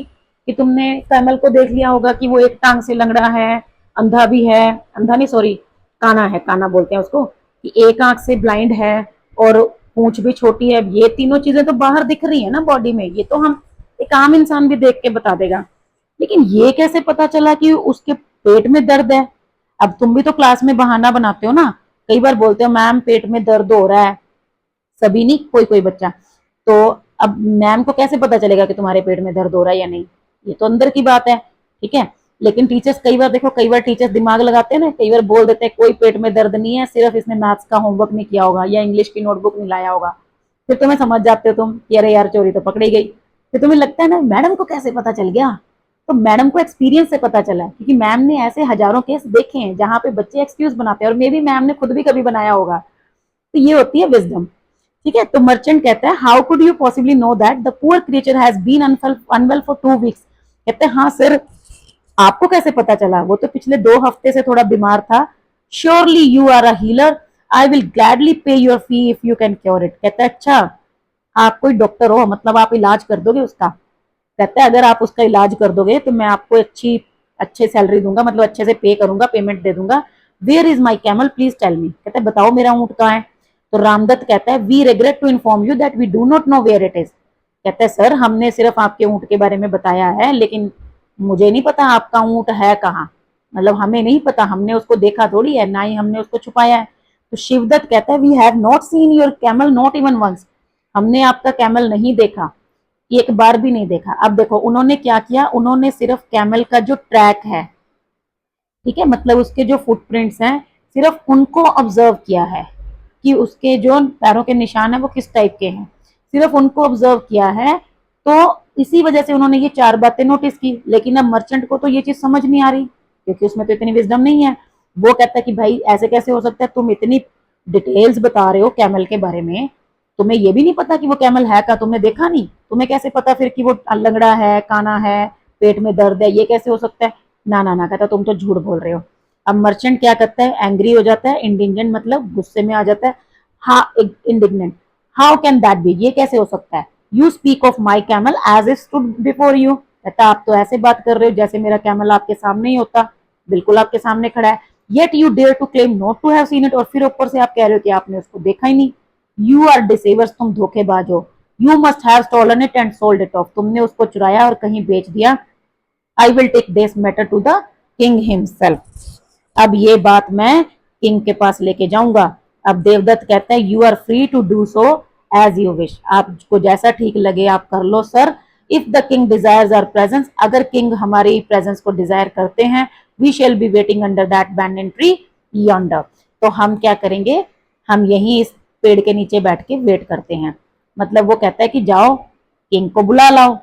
कि तुमने कैमल को देख लिया होगा कि वो एक टांग से लंगड़ा है, अंधा भी है, अंधा नहीं सॉरी काना है, काना बोलते हैं उसको, कि एक आंख से ब्लाइंड है और पूंछ भी छोटी है, ये तीनों चीजें तो बाहर दिख रही है ना बॉडी में, ये तो हम एक आम इंसान भी देख के बता देगा, लेकिन ये कैसे पता चला कि उसके पेट में दर्द है। अब तुम भी तो क्लास में बहाना बनाते हो ना, कई बार बोलते हो मैम पेट में दर्द हो रहा है, सभी नहीं, कोई कोई बच्चा। तो अब मैम को कैसे पता चलेगा कि तुम्हारे पेट में दर्द हो रहा है या नहीं, ये तो अंदर की बात है, ठीक है। लेकिन टीचर्स कई बार देखो, कई बार टीचर्स दिमाग लगाते हैं ना, कई बार बोल देते हैं कोई पेट में दर्द नहीं है, सिर्फ इसने मैथ्स का होमवर्क नहीं किया होगा या इंग्लिश की नोटबुक नहीं लाया होगा। फिर तुम्हें समझ जाते हो तुम कि अरे यार चोरी तो पकड़ी गई। फिर तुम्हें लगता है ना मैडम को कैसे पता चल गया, तो मैडम को एक्सपीरियंस से पता चला, क्योंकि मैम ने ऐसे हजारों केस देखे हैं जहां पे बच्चे एक्सक्यूज बनाते हैं, और मे बी मैम ने खुद भी कभी बनाया होगा। तो ये होती है विजडम, ठीक है। तो मर्चेंट कहता है, how could you possibly know that the poor creature has been unwell for 2 weeks, कहते हैं हाँ सर, आपको कैसे पता चला, वो तो पिछले 2 हफ्ते से थोड़ा बीमार था। Surely you are a healer, I will gladly pay your fee if you can cure it, कहता है अच्छा आप कोई डॉक्टर हो, मतलब आप इलाज कर दोगे उसका। कहता है अगर आप उसका इलाज कर दोगे तो मैं आपको अच्छे सैलरी दूंगा, मतलब अच्छे से पे करूंगा, पेमेंट दे दूंगा। Where is my camel, please tell me, कहता है बताओ मेरा ऊंट कहाँ है। तो रामदत्त कहता है, we regret to inform you that we do not know where it is, कहता है सर हमने सिर्फ आपके ऊंट के बारे में बताया है, लेकिन मुझे नहीं पता आपका ऊंट है कहाँ, मतलब हमें नहीं पता, हमने उसको देखा थोड़ी है, ना ही हमने उसको छुपाया है। तो शिवदत्त कहता है, we have not seen your camel not even once, हमने आपका कैमल नहीं देखा, एक बार भी नहीं देखा। अब देखो उन्होंने क्या किया, उन्होंने सिर्फ कैमल का जो ट्रैक है, ठीक है, मतलब उसके जो फुटप्रिंट्स हैं सिर्फ उनको ऑब्जर्व किया है कि उसके जो पैरों के निशान है वो किस टाइप के हैं, सिर्फ उनको ऑब्जर्व किया है। तो इसी वजह से उन्होंने ये 4 बातें नोटिस की। लेकिन अब मर्चेंट को तो ये चीज समझ नहीं आ रही क्योंकि उसमें तो इतनी विजडम नहीं है। वो कहता है कि भाई ऐसे कैसे हो सकता है, तुम इतनी डिटेल्स बता रहे हो कैमल के बारे में, तुम्हें ये भी नहीं पता कि वो कैमल है का, तुमने देखा नहीं, तुम्हें कैसे पता फिर कि वो लंगड़ा है, काना है, पेट में दर्द है, ये कैसे हो सकता है। ना ना ना, कहता तुम तो झूठ बोल रहे हो। अब मर्चेंट क्या करता है, एंग्री हो जाता है, इंडिजेंट मतलब गुस्से में आ जाता है। हाँ, indignant, how can that be, ये कैसे हो सकता है। You speak of my camel as it stood before you, कहता आप तो ऐसे बात कर रहे हो जैसे मेरा कैमल आपके सामने ही होता, बिल्कुल आपके सामने खड़ा है। Yet you dare to claim not to have seen it, और फिर ऊपर से आप कह रहे हो कि आपने उसको देखा ही नहीं। यू आर डिसेवर्स, तुम धोखेबाज हो। You must have stolen it and sold it off, तुमने उसको चुराया और कहीं बेच दिया। I will take this matter to the king himself, अब ये बात मैं किंग के पास लेके जाऊंगा। अब देवदत्त कहता है you are free to do so as you wish, आपको जैसा ठीक लगे आप कर लो sir. If the king desires our presence, अगर किंग हमारी प्रेजेंस को डिजायर करते हैं, we shall be waiting under that banyan tree yonder, तो हम क्या करेंगे, हम यहीं इस पेड़ के नीचे बैठ के वेट करते हैं। मतलब वो कहता है कि जाओ किंग को बुला लाओ,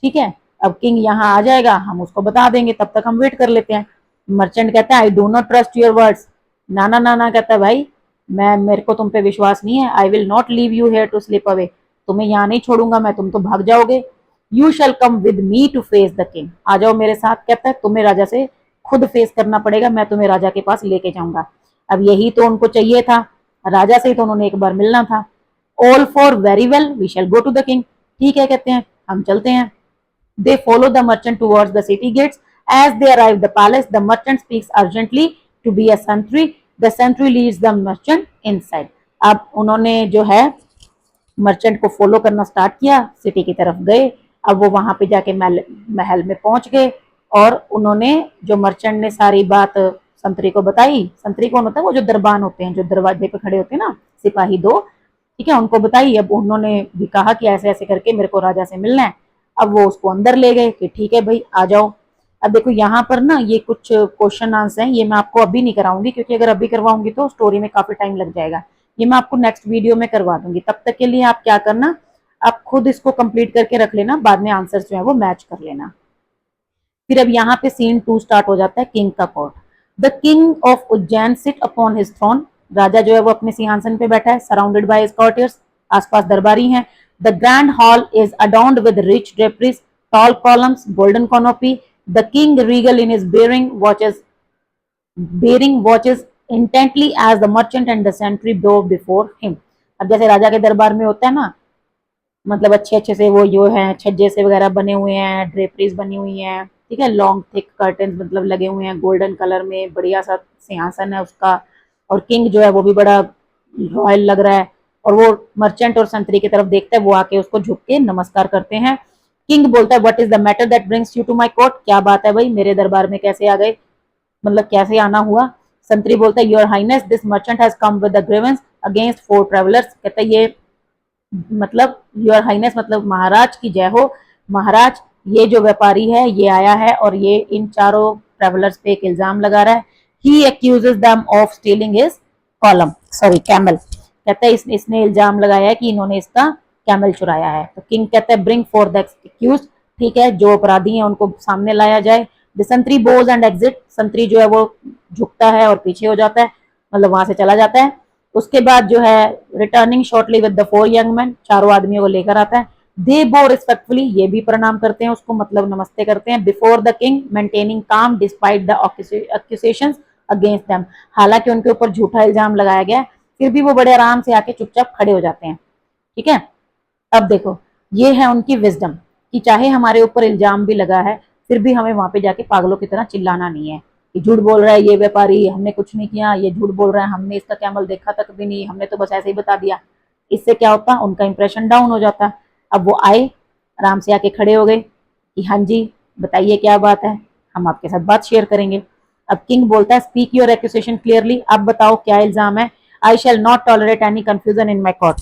ठीक है। अब किंग यहाँ आ जाएगा, हम उसको बता देंगे, तब तक हम वेट कर लेते हैं। मर्चेंट कहता है I do not trust your words, ना ना ना ना, कहता है भाई मैं, मेरे को तुम पे विश्वास नहीं है। I will not leave you here to slip away, तुम्हें यहाँ नहीं छोड़ूंगा मैं, तुम तो भाग जाओगे। You shall come with me to face the king, आ जाओ मेरे साथ, कहता है तुम्हें राजा से खुद फेस करना पड़ेगा, मैं तुम्हें राजा के पास लेके जाऊंगा। अब यही तो उनको चाहिए था, राजा से ही तो उन्होंने एक बार मिलना था। All for very well, we shall go to the king, ठीक है कहते हैं, हम चलते हैं। They follow the merchant towards the city gates. As they arrive the palace, the merchant speaks urgently to be a sentry. The sentry leads the merchant inside. अब उन्होंने जो है मर्चेंट को फॉलो करना स्टार्ट किया, सिटी की तरफ गए। अब वो वहां पे जाके महल में पहुंच गए और उन्होंने, जो मर्चेंट ने सारी बात संतरी को बताई, संतरी कौन होता है, वो जो दरबान होते हैं, जो दरवाजे पे खड़े होते हैं ना, सिपाही दो, ठीक है, उनको बताई। अब उन्होंने भी कहा कि ऐसे ऐसे करके मेरे को राजा से मिलना है। अब वो उसको अंदर ले गए कि ठीक है भाई आ जाओ। अब देखो यहाँ पर ना ये कुछ क्वेश्चन आंसर हैं, ये मैं आपको अभी नहीं कराऊंगी क्योंकि अगर अभी करवाऊंगी तो स्टोरी में काफी टाइम लग जाएगा। ये मैं आपको नेक्स्ट वीडियो में करवा दूंगी। तब तक के लिए आप क्या करना, आप खुद इसको कंप्लीट करके रख लेना, बाद में आंसर जो है वो मैच कर लेना। फिर अब यहाँ पे सीन 2 स्टार्ट हो जाता है, किंग का court. The king of Ujjain sit upon his throne, राजा जो है वो अपने सिंहासन पे बैठा है, सराउंडेड बाय हिज कॉर्टियर्स, आसपास दरबारी हैं। The grand hall is adorned with rich draperies, tall columns, golden canopy. The king regal in his bearing watches intently as the merchant and the sentry bow before him. अब जैसे राजा के दरबार में होता है ना, मतलब अच्छे अच्छे से वो जो है छज्जे से वगैरह बने हुए हैं, ड्रेपरीज बनी हुई हैं, ठीक है, लॉन्ग थिक कर्टन मतलब लगे हुए हैं, गोल्डन कलर में बढ़िया सा सिंहासन है उसका। और किंग जो है वो भी बड़ा रॉयल लग रहा है। और वो मर्चेंट और संतरी की तरफ देखता है, वो आके उसको झुक के नमस्कार करते हैं। किंग बोलता है what is the matter that brings you to my court, क्या बात है भाई, मेरे दरबार में कैसे आ गए, मतलब कैसे आना हुआ। संतरी बोलता है your highness this merchant has come with the grievance against 4 travellers, कहता है ये मतलब योर हाइनेस मतलब महाराज की जय हो, महाराज ये जो व्यापारी है ये आया है और ये इन 4 ट्रैवलर्स पे एक इल्जाम लगा रहा है। He accuses them of stealing his column, sorry camel, कहता है इसने इल्जाम लगाया है कि इन्होंने इसका कैमल चुराया है। तो किंग कहता है ब्रिंग फॉर द एक्यूज, ठीक है, जो अपराधी हैं उनको सामने लाया जाए। द संतरी बोज एंड एग्जिट, संतरी जो है वो झुकता है और पीछे हो जाता है, मतलब वहां से चला जाता है। उसके बाद जो है returning shortly with the 4 young man, 4 आदमियों को लेकर आता है। दे बो रिस्पेक्टफुली, ये भी प्रणाम करते हैं उसको, मतलब नमस्ते करते हैं। बिफोर द किंग मेंटेनिंग काम despite the accusations against them, हालांकि उनके ऊपर झूठा इल्जाम लगाया गया फिर भी वो बड़े आराम से आके चुपचाप खड़े हो जाते हैं, ठीक है। अब देखो ये है उनकी विजडम कि चाहे हमारे ऊपर इल्जाम भी लगा है फिर भी हमें वहां पे जाके पागलों की तरह चिल्लाना नहीं है कि झूठ बोल रहा है ये व्यापारी, हमने कुछ नहीं किया, ये झूठ बोल रहा है, हमने इसका कैमल देखा तक भी नहीं, हमने तो बस ऐसे ही बता दिया। इससे क्या होता, उनका इंप्रेशन डाउन हो जाता। अब वो आए, आराम से आके खड़े हो गए कि हाँ जी बताइए क्या बात है, हम आपके साथ बात शेयर करेंगे। अब किंग बोलता है स्पीक योर एक्यूजेशन क्लियरली, आप बताओ क्या इल्जाम है। I shall not tolerate any confusion in my court,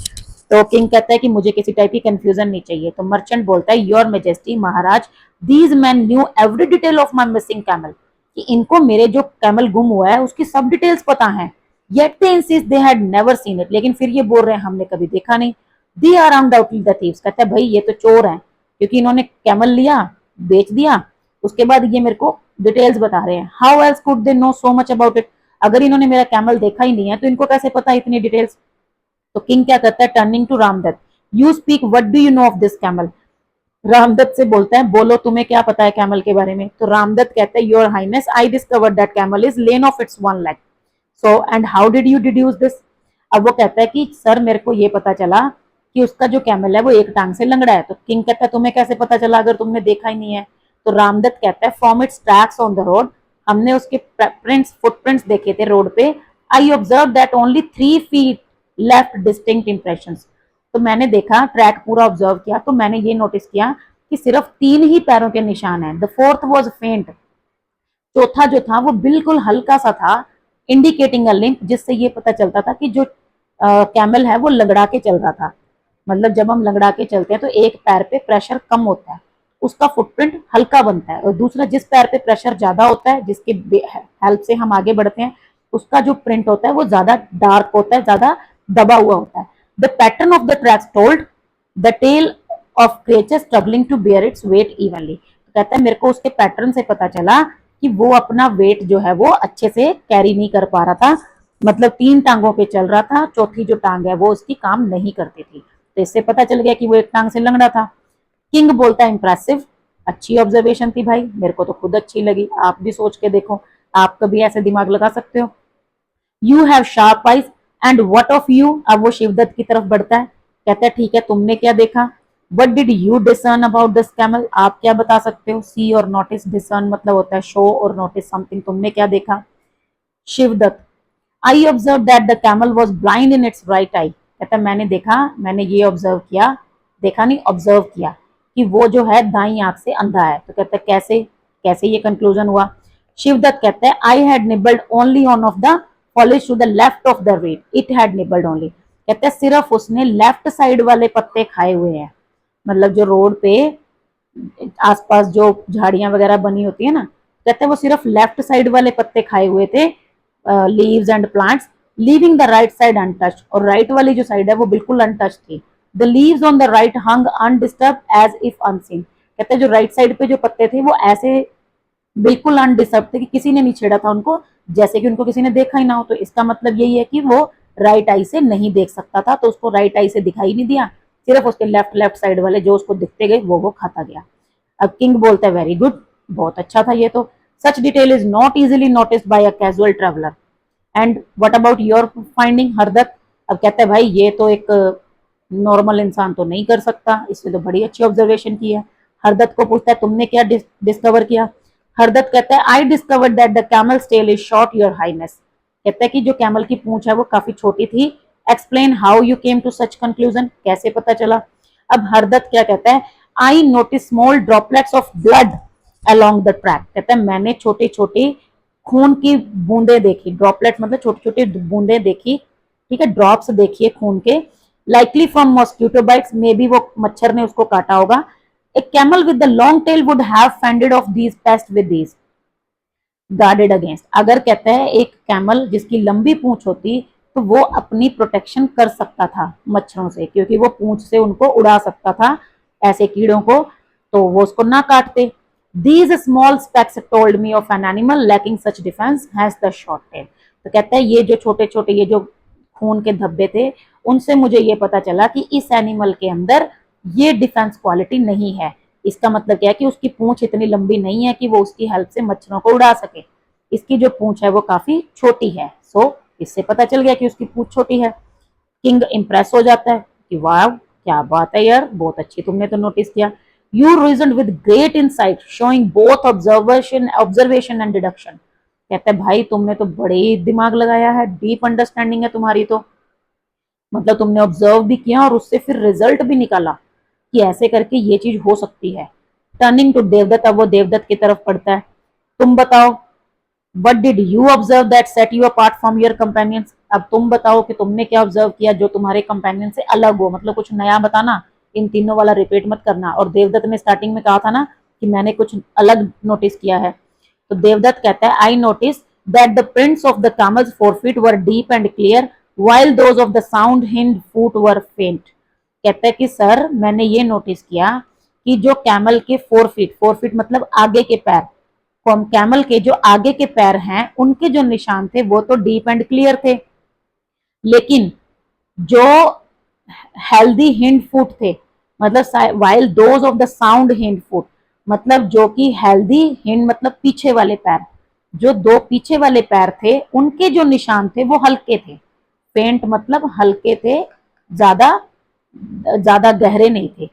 तो किंग कहता है कि मुझे किसी टाइप की कंफ्यूजन नहीं चाहिए। तो मर्चेंट बोलता है your majesty Maharaj, these man new every detail of my missing camel, कि इनको मेरे जो कैमल गुम हुआ है उसकी सब डिटेल्स पता है। Yet they insist they had never seen it, लेकिन फिर ये बोल रहे हैं हमने कभी देखा नहीं। They are undoubtedly the thieves, कहता है भाई ये तो चोर हैं, क्योंकि इन्होंने कैमल लिया, बेच दिया, उसके बाद ये मेरे को डिटेल्स बता रहे हैं। How else could they know so much about it, अगर इन्होंने मेरा कैमल देखा ही नहीं है तो इनको कैसे पता इतनी डिटेल्स। तो किंग क्या करता है, turning to Ramdatt, you speak, what do you know of this camel. Ramdatt से बोलता है बोलो तुम्हें क्या पता है कैमल के बारे में। तो रामदत्त कहता है your highness I discovered that camel is lame of its 1 लाख, so and how did you deduce this. अब वो कहता है कि सर मेरे को ये पता चला कि उसका जो कैमल है वो एक टांग से लंगड़ा है। तो किंग कहता है तुम्हें कैसे पता चला अगर तुमने देखा ही नहीं है। तो रामदत्त कहता है from its tracks on the road, हमने उसके प्रिंट्स फुटप्रिंट्स देखे थे रोड पे। आई observe that only 3 feet left distinct impressions, तो मैंने देखा, ट्रैक पूरा ऑब्जर्व किया तो मैंने ये नोटिस किया कि सिर्फ 3 ही पैरों के निशान हैं। द फोर्थ वाज फेंट, चौथा जो था वो बिल्कुल हल्का सा था, इंडिकेटिंग अ लिंक, जिससे ये पता चलता था कि जो कैमल है वो लगड़ा के चल रहा था। मतलब जब हम लगड़ा के चलते हैं तो एक पैर पे प्रेशर कम होता है, उसका फुटप्रिंट हल्का बनता है, और दूसरा जिस पैर पे प्रेशर ज्यादा होता है, जिसके हेल्प से हम आगे बढ़ते हैं, उसका जो प्रिंट होता है वो ज्यादा डार्क होता है, ज्यादा दबा हुआ होता है। The pattern of the tracks told the tale of creature struggling to bear its weight evenly, कहता है मेरे को उसके पैटर्न से पता चला कि वो अपना वेट जो है वो अच्छे से कैरी नहीं कर पा रहा था, मतलब 3 टांगों पे चल रहा था, चौथी जो टांग है वो उसकी काम नहीं करती थी। तो इससे पता चल गया कि वो एक टांग से लंगड़ा था। किंग बोलता है इंप्रेसिव, अच्छी ऑब्जर्वेशन थी भाई, मेरे को तो खुद अच्छी लगी, आप भी सोच के देखो, आप कभी ऐसे दिमाग लगा सकते हो। You have sharp eyes and what of you, अब वो शिवदत्त की तरफ बढ़ता है, कहता है ठीक है तुमने क्या देखा। What did you discern about this camel, आप क्या बता सकते हो। सी और नोटिस, डिसर्न मतलब होता है शो और नोटिस समथिंग, तुमने क्या देखा। Shivdatt, I observe that the camel was blind in its right eye, कहता मैंने देखा, मैंने ये ऑब्जर्व किया, देखा नहीं ऑब्जर्व किया, कि वो जो है दाई आंख से अंधा है। तो कहता है कैसे, कैसे ये कंक्लूजन हुआ। शिवदत्त कहता है I had nibbled only on of the polish to the left of the reed, it had nibbled only, कहते हैं सिर्फ उसने लेफ्ट साइड वाले पत्ते खाए हुए हैं, मतलब जो रोड पे आसपास जो झाड़ियां वगैरह बनी होती है ना, कहते हैं वो सिर्फ लेफ्ट साइड वाले पत्ते खाए हुए थे, leaves and plants, leaving the right side untouched, और राइट वाली जो साइड है वो बिल्कुल अनटच्ड थी। The leaves on the right hung undisturbed as if unseen, कहते हैं जो राइट साइड पे जो पत्ते थे वो ऐसे बिल्कुल अनडिस्टर्ब थे कि किसी ने नहीं छेड़ा था उनको, जैसे कि उनको किसी ने देखा ही ना हो। तो इसका मतलब यही है कि वो राइट आई से नहीं देख सकता था, तो उसको राइट आई से दिखाई नहीं दिया, सिर्फ उसके लेफ्ट लेफ्ट साइड वाले जो उसको दिखते गए वो खाता गया। अब किंग बोलता है वेरी गुड, बहुत अच्छा था ये तो, such detail is not easily noticed by a casual traveller, and what about your finding Hardutt. अब कहता है भाई ये तो एक नॉर्मल इंसान तो नहीं कर सकता, इसने तो बड़ी अच्छी ऑब्जर्वेशन की है। हरदत्त को पूछता है तुमने क्या डिस्कवर किया। हरदत्त कहता है I discovered that the camel's tail is short your highness, कहता है कि जो कैमल की पूंछ है वो काफी छोटी थी। Explain how you came to such conclusion, कैसे पता चला। अब हरदत्त क्या कहता है, I notice small droplets of blood along the track, कहता है मैंने छोटे छोटे खून की बूंदे देखी, ड्रॉपलेट मतलब छोटी छोटी बूंदे देखी, ठीक है, ड्रॉप्स देखिए खून के, likely from mosquito bytes, may be वो मच्छर ने उसको काटा होगा। A camel with the long tail would have fended off these pests with these guarded against, अगर कहता है एक कैमल जिसकी लंबी पूंछ होती तो वो अपनी प्रोटेक्शन कर सकता था मच्छरों से, क्योंकि वो पूंछ से उनको उड़ा सकता था ऐसे कीड़ों को, तो वो उसको ना काटते। These small specks told me of an animal lacking such defense has the short tail, तो कहता है ये जो छोटे छोटे ये जो खून के धब्बे थे उनसे मुझे ये पता चला कि इस एनिमल के अंदर ये डिफेंस क्वालिटी नहीं है। इसका मतलब क्या है कि उसकी पूंछ इतनी लंबी नहीं है कि वो उसकी हेल्प से मच्छरों को उड़ा सके, इसकी जो पूंछ है वो काफी छोटी है। सो इससे पता चल गया कि उसकी पूंछ छोटी है। किंग इंप्रेस हो जाता है कि वाह क्या बात है यार, बहुत अच्छी तुमने तो नोटिस किया। You reason with great insight showing both observation and deduction, कहते हैं भाई तुमने तो बड़े दिमाग लगाया है, डीप अंडरस्टैंडिंग है तुम्हारी, तो मतलब तुमने ऑब्जर्व भी किया और उससे फिर रिजल्ट भी निकाला कि ऐसे करके ये चीज हो सकती है। टर्निंग टू देवदत्त, अब वो देवदत्त की तरफ पड़ता है, तुम बताओ what did you observe that set you apart from your companions, अब तुम बताओ कि तुमने क्या ऑब्जर्व किया जो तुम्हारे कंपेनियन से अलग हो, मतलब कुछ नया बताना, इन तीनों वाला रिपीट मत करना। और देवदत्त ने स्टार्टिंग में कहा था ना कि मैंने कुछ अलग नोटिस किया है। तो देवदत्त कहता है I notice that the prints of the camel's forefeet were deep and clear while those of the sound hind foot were faint। कहता है कि सर मैंने ये नोटिस किया कि जो कैमल के 4 फीट मतलब आगे के पैर, कैमल के जो आगे के पैर हैं उनके जो निशान थे वो तो डीप एंड क्लियर थे, लेकिन जो हेल्दी हिंड फुट थे मतलब while those of the sound hind foot मतलब जो कि हेल्दी हिंड मतलब पीछे वाले पैर, जो दो पीछे वाले पैर थे उनके जो निशान थे वो हल्के थे। पेंट मतलब हल्के थे, ज्यादा ज्यादा गहरे नहीं थे।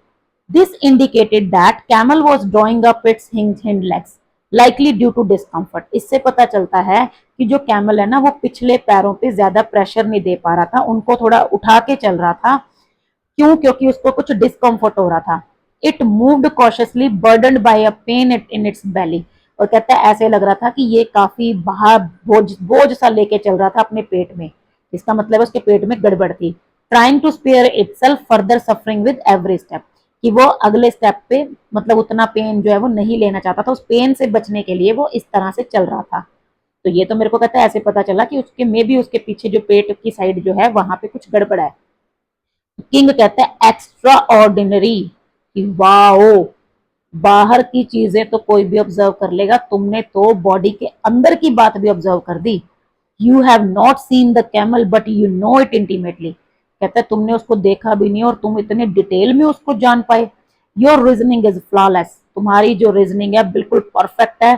This indicated that camel was drawing up its hind legs likely due to discomfort. इससे पता चलता है कि जो कैमल है ना वो पिछले पैरों पे ज्यादा प्रेशर नहीं दे पा रहा था, उनको थोड़ा उठा के चल रहा था। क्यों? क्योंकि उसको कुछ डिस्कम्फर्ट हो रहा था। It moved cautiously burdened by a pain in its belly. और कहता है ऐसे लग रहा था कि ये काफी बाहर बोझ सा लेके चल रहा था अपने पेट में। इसका मतलब है उसके पेट में गड़बड़ थी। Trying to spare itself further suffering with every step, कि वो अगले स्टेप पे मतलब उतना पेन जो है वो नहीं लेना चाहता था, उस पेन से बचने के लिए वो इस तरह से चल रहा था। तो ये तो मेरे को कहता है ऐसे पता चला कि उसके मे भी उसके पीछे जो पेट की साइड जो है वहां पे कुछ गड़बड़ है। किंग कहता है एक्स्ट्रा ऑर्डिनरी, कि वाओ बाहर की चीजें तो कोई भी ऑब्जर्व कर लेगा, तुमने तो बॉडी के अंदर की बात भी ऑब्जर्व कर दी। You have not seen the camel but you know it intimately. कहता है तुमने उसको देखा भी नहीं और तुम इतने डिटेल में उसको जान पाए। योर रीजनिंग इज फ्लॉलेस, तुम्हारी जो रीजनिंग है बिल्कुल परफेक्ट है,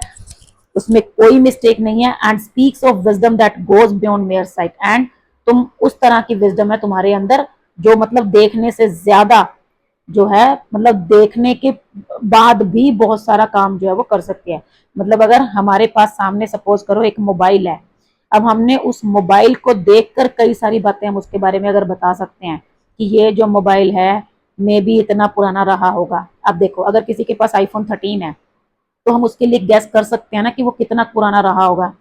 उसमें कोई मिस्टेक नहीं है। And speaks of wisdom that goes beyond mayor site, and तुम उस तरह की विजडम है तुम्हारे अंदर जो मतलब देखने से ज्यादा जो है मतलब देखने के बाद भी बहुत सारा काम जो है वो कर सकती है। मतलब अगर हमारे पास सामने सपोज करो एक मोबाइल है, अब हमने उस मोबाइल को देखकर कई सारी बातें हम उसके बारे में अगर बता सकते हैं कि ये जो मोबाइल है मे भी इतना पुराना रहा होगा। अब देखो अगर किसी के पास आईफोन 13 है तो हम उसके लिए गैस कर सकते हैं ना कि वो कितना पुराना रहा होगा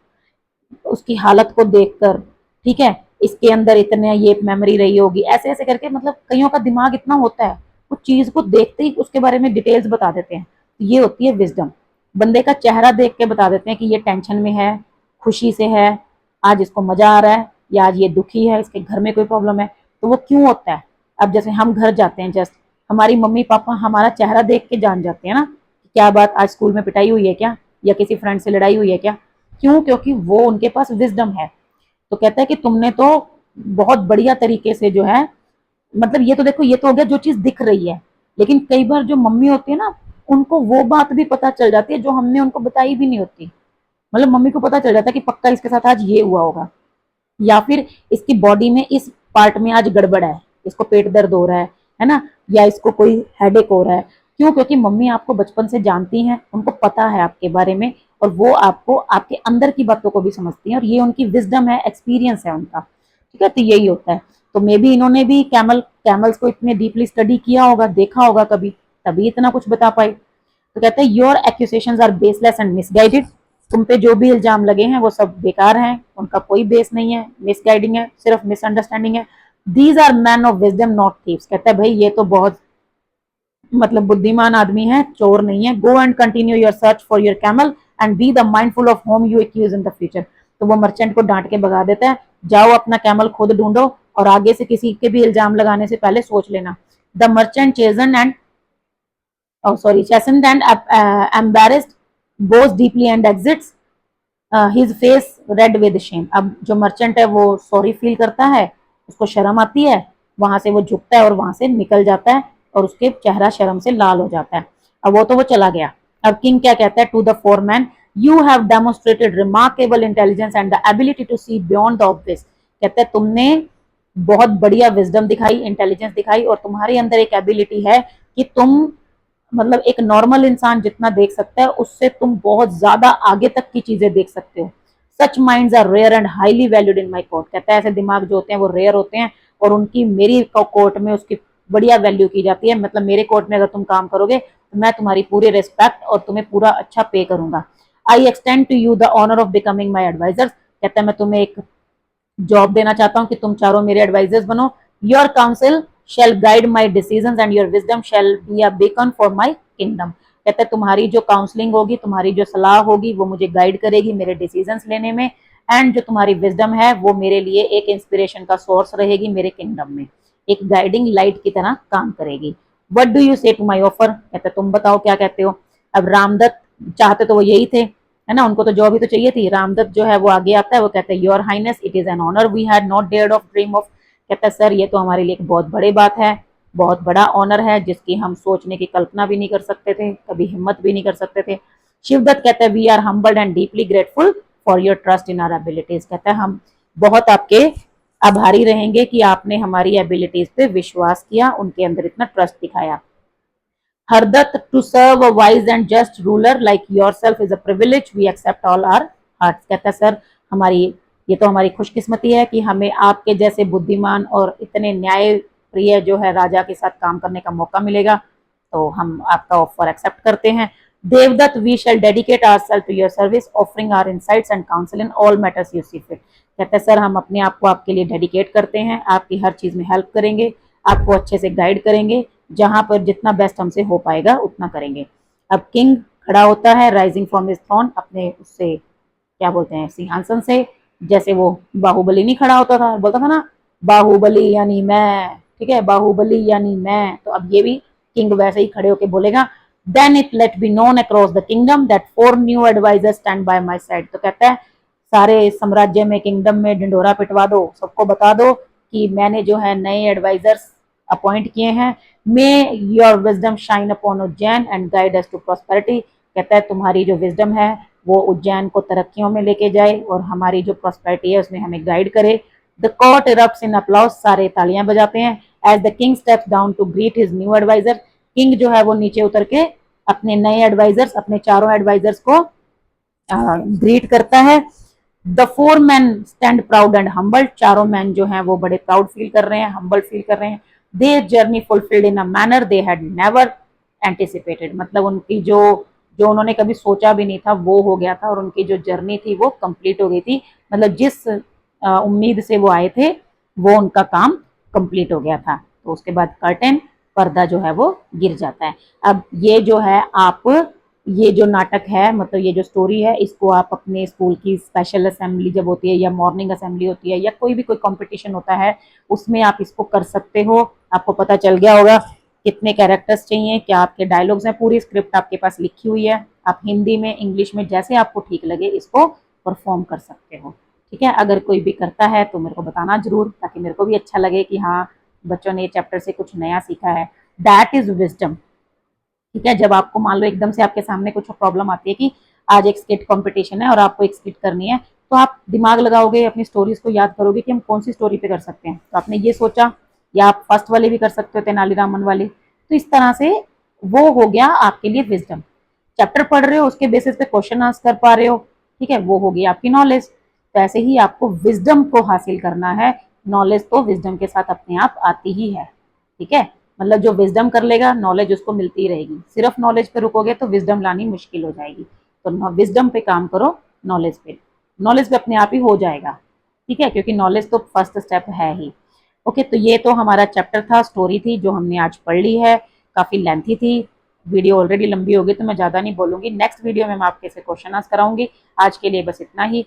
उसकी हालत को देखकर, ठीक है, इसके अंदर इतने ये मेमोरी रही होगी, ऐसे ऐसे करके मतलब कईयों का दिमाग इतना होता है वो चीज को देखते ही उसके बारे में डिटेल्स बता देते हैं। तो ये होती है विजडम। बंदे का चेहरा देख के बता देते हैं कि ये टेंशन में है, खुशी से है, आज इसको मजा आ रहा है, या आज ये दुखी है, इसके घर में कोई प्रॉब्लम है। तो वो क्यों होता है? अब जैसे हम घर जाते हैं, जस्ट हमारी मम्मी पापा हमारा चेहरा देख के जान जाते हैं ना क्या बात आज स्कूल में पिटाई हुई है क्या, या किसी फ्रेंड से लड़ाई हुई है क्या। क्यों? क्योंकि वो उनके पास विजडम है। तो कहता है कि तुमने तो बहुत बढ़िया तरीके से जो है मतलब ये तो देखो ये तो हो गया जो चीज दिख रही है, लेकिन कई बार जो मम्मी होती है ना उनको वो बात भी पता चल जाती है जो हमने उनको बताई भी नहीं होती। मतलब मम्मी को पता चल जाता है कि पक्का इसके साथ आज ये हुआ होगा, या फिर इसकी बॉडी में इस पार्ट में आज गड़बड़ है, इसको पेट दर्द हो रहा है ना, या इसको कोई हेडेक हो रहा है। क्यों? क्योंकि मम्मी आपको बचपन से जानती हैं, उनको पता है आपके बारे में, और वो आपको आपके अंदर की बातों को भी समझती हैं, और ये उनकी विजडम है, एक्सपीरियंस है उनका। ठीक है, तो यही होता है। तो मे बी इन्होंने भी कैमल्स को इतने डीपली स्टडी किया होगा, देखा होगा कभी, तभी इतना कुछ बता पाए। तो कहते हैं your accusations are baseless and misguided, तुम पे जो भी इल्जाम लगे हैं वो सब बेकार हैं, उनका कोई बेस नहीं है, मिसगाइडिंग है, सिर्फ मिसअंडरस्टैंडिंग है। These are man of wisdom not thieves. कहता है भाई ये तो बहुत मतलब बुद्धिमान आदमी है, चोर नहीं है। Go and continue your search for your camel and be the mindful of whom you accuse in the future. तो वो मर्चेंट को डांट के भगा देता है, जाओ अपना कैमल खुद ढूंढो और आगे से किसी के भी इल्जाम लगाने से पहले सोच लेना। The merchant chastened and chastened and embarrassed goes deeply and exits, his face red with shame। अब जो मर्चेंट है वो सॉरी फील करता है, उसको शर्म आती है, वहां से वो झुकता है और वहां से निकल जाता है और उसके चेहरा शर्म से लाल हो जाता है। अब वो तो वो चला गया। अब किंग क्या कहता है? To the foreman, you have demonstrated remarkable intelligence and the ability to see beyond the obvious. कहते हैं तुमने बहुत बढ़िया विजडम दिखाई, इंटेलिजेंस दिखाई, और तुम्हारे अंदर एक एबिलिटी है कि तुम मतलब एक नॉर्मल इंसान जितना देख सकता है उससे तुम बहुत ज्यादा आगे तक की चीजें देख सकते हो। Such minds are rare and highly valued in my court. कहता है ऐसे दिमाग जो होते हैं वो रेयर होते हैं और उनकी मेरी कोर्ट में उसकी बढ़िया वैल्यू की जाती है। मतलब मेरे कोर्ट में अगर तुम काम करोगे तो मैं तुम्हारी पूरी रिस्पेक्ट और तुम्हें पूरा अच्छा पे करूंगा। I extend to you the honour of becoming my advisors. कहता है मैं तुम्हें एक जॉब देना चाहता हूँ कि तुम चारों मेरे एडवाइजर्स बनो। Your council shall guide my decisions and your wisdom shall be a beacon for my kingdom। कहता है तुम्हारी जो काउंसलिंग होगी, तुम्हारी जो सलाह होगी वो मुझे गाइड करेगी मेरे डिसीजंस लेने में, एंड जो तुम्हारी विजडम है वो मेरे लिए एक इंस्पिरेशन का सोर्स रहेगी मेरे किंगडम में, एक गाइडिंग लाइट की तरह काम करेगी। व्हाट डू यू से टू माई ऑफर, कहता तुम बताओ क्या कहते हो। अब रामदत्त चाहते तो वो यही थे, है ना, उनको तो जॉब ही तो चाहिए थी। रामदत्त जो है वो आगे आता है, वो कहते हैं your highness it is an honour we had not dared of dream of, कहता है सर ये तो हमारे लिए एक बहुत बड़ी बात है, बहुत बड़ा ऑनर है जिसकी हम सोचने की कल्पना भी नहीं कर सकते थे, कभी हिम्मत भी नहीं कर सकते थे। शिवदत्त कहते हैं we are humbled and deeply grateful for your trust in our abilities, कहता है हम बहुत आपके आभारी रहेंगे कि आपने हमारी एबिलिटीज पे विश्वास किया, उनके अंदर इतना ट्रस्ट दिखाया। Hardatt to serve a wise and just ruler like yourself is a privilege we accept all our hearts, कहता है सर हमारी ये तो हमारी खुशकिस्मती है कि हमें आपके जैसे बुद्धिमान और इतने न्याय प्रिय जो है राजा के साथ काम करने का मौका मिलेगा, तो हम आपका ऑफर एक्सेप्ट करते हैं। Devdatt we shall dedicate ourselves to your service offering our insights and counsel in all matters you see fit, कहते हैं सर हम अपने आप को आपके लिए डेडिकेट करते हैं, आपकी हर चीज में हेल्प करेंगे, आपको अच्छे से गाइड करेंगे, जहां पर जितना बेस्ट हमसे हो पाएगा उतना करेंगे। अब किंग खड़ा होता है राइजिंग फ्रॉम हिज थ्रोन, अपने उससे क्या बोलते हैं सिंहासन से, जैसे वो बाहुबली नहीं खड़ा होता था, बोलता था ना बाहुबली यानी मैं, ठीक है, बाहुबली यानी मैं, तो अब ये भी किंग वैसे ही खड़े होके बोलेगा then it let be known across the kingdom that 4 new advisors stand by my side, तो कहता है सारे साम्राज्य में किंगडम में ढिंडोरा पिटवा दो, सबको बता दो कि मैंने जो है नए एडवाइजर्स अपॉइंट किए हैं। May your wisdom shine upon Ujjain and guide us to prosperity, कहता है तुम्हारी जो विजडम है वो उज्जैन को तरक्कियों में लेके जाए और हमारी जो प्रॉस्पेरिटी है उसमें हमें गाइड करे। The court erupts in applause, सारे तालियां बजाते हैं। As the king steps down to greet his new advisor, king जो है वो नीचे उतर के अपने नए एडवाइजर्स, अपने चारों एडवाइजर्स को ग्रीट करता है। The 4 man stand proud and humbled, चारों मैन जो हैं वो बड़े प्राउड फील कर रहे हैं, हम्बल फील कर रहे हैं। Their journey fulfilled in a manner they had never anticipated, मतलब उनकी जो जो उन्होंने कभी सोचा भी नहीं था वो हो गया था, और उनकी जो जर्नी थी वो कंप्लीट हो गई थी, मतलब जिस उम्मीद से वो आए थे वो उनका काम कंप्लीट हो गया था। तो उसके बाद कर्टेन, पर्दा जो है वो गिर जाता है। अब ये जो है आप ये जो नाटक है, मतलब ये जो स्टोरी है, इसको आप अपने स्कूल की स्पेशल असेंबली जब होती है या मॉर्निंग असेंबली होती है या कोई भी कोई कंपटीशन होता है उसमें आप इसको कर सकते हो। आपको पता चल गया होगा कितने कैरेक्टर्स चाहिए, क्या आपके डायलॉग्स हैं, पूरी स्क्रिप्ट आपके पास लिखी हुई है, आप हिंदी में इंग्लिश में जैसे आपको ठीक लगे इसको परफॉर्म कर सकते हो। ठीक है, अगर कोई भी करता है तो मेरे को बताना जरूर, ताकि मेरे को भी अच्छा लगे कि हाँ बच्चों ने ये चैप्टर से कुछ नया सीखा है। That is wisdom. ठीक है, जब आपको मान लो एकदम से आपके सामने कुछ प्रॉब्लम आती है कि आज एक स्किट कंपटीशन है और आपको एक स्किट करनी है, तो आप दिमाग लगाओगे, अपनी स्टोरीज को याद करोगे कि हम कौन सी स्टोरी पे कर सकते हैं, तो आपने ये सोचा, या आप फर्स्ट वाले भी कर सकते हो तेनालीरामन वाली, तो इस तरह से वो हो गया आपके लिए विजडम। चैप्टर पढ़ रहे हो उसके बेसिस पे क्वेश्चन आंसर कर पा रहे हो, ठीक है, वो हो गई आपकी नॉलेज। तो ऐसे ही आपको विजडम को हासिल करना है, नॉलेज तो विजडम के साथ अपने आप आती ही है। ठीक है, मतलब जो विजडम कर लेगा नॉलेज उसको मिलती रहेगी, सिर्फ नॉलेज पे रुकोगे तो विजडम लानी मुश्किल हो जाएगी। तो विजडम पे काम करो, नॉलेज पे अपने आप ही हो जाएगा। ठीक है, क्योंकि नॉलेज तो फर्स्ट स्टेप है ही। ओके, तो ये तो हमारा चैप्टर था, स्टोरी थी जो हमने आज पढ़ ली है, काफी लेंथी थी, वीडियो ऑलरेडी लंबी होगी तो मैं ज्यादा नहीं बोलूंगी, नेक्स्ट वीडियो में मैं आपके से क्वेश्चन आंसर कराऊंगी। आज के लिए बस इतना ही।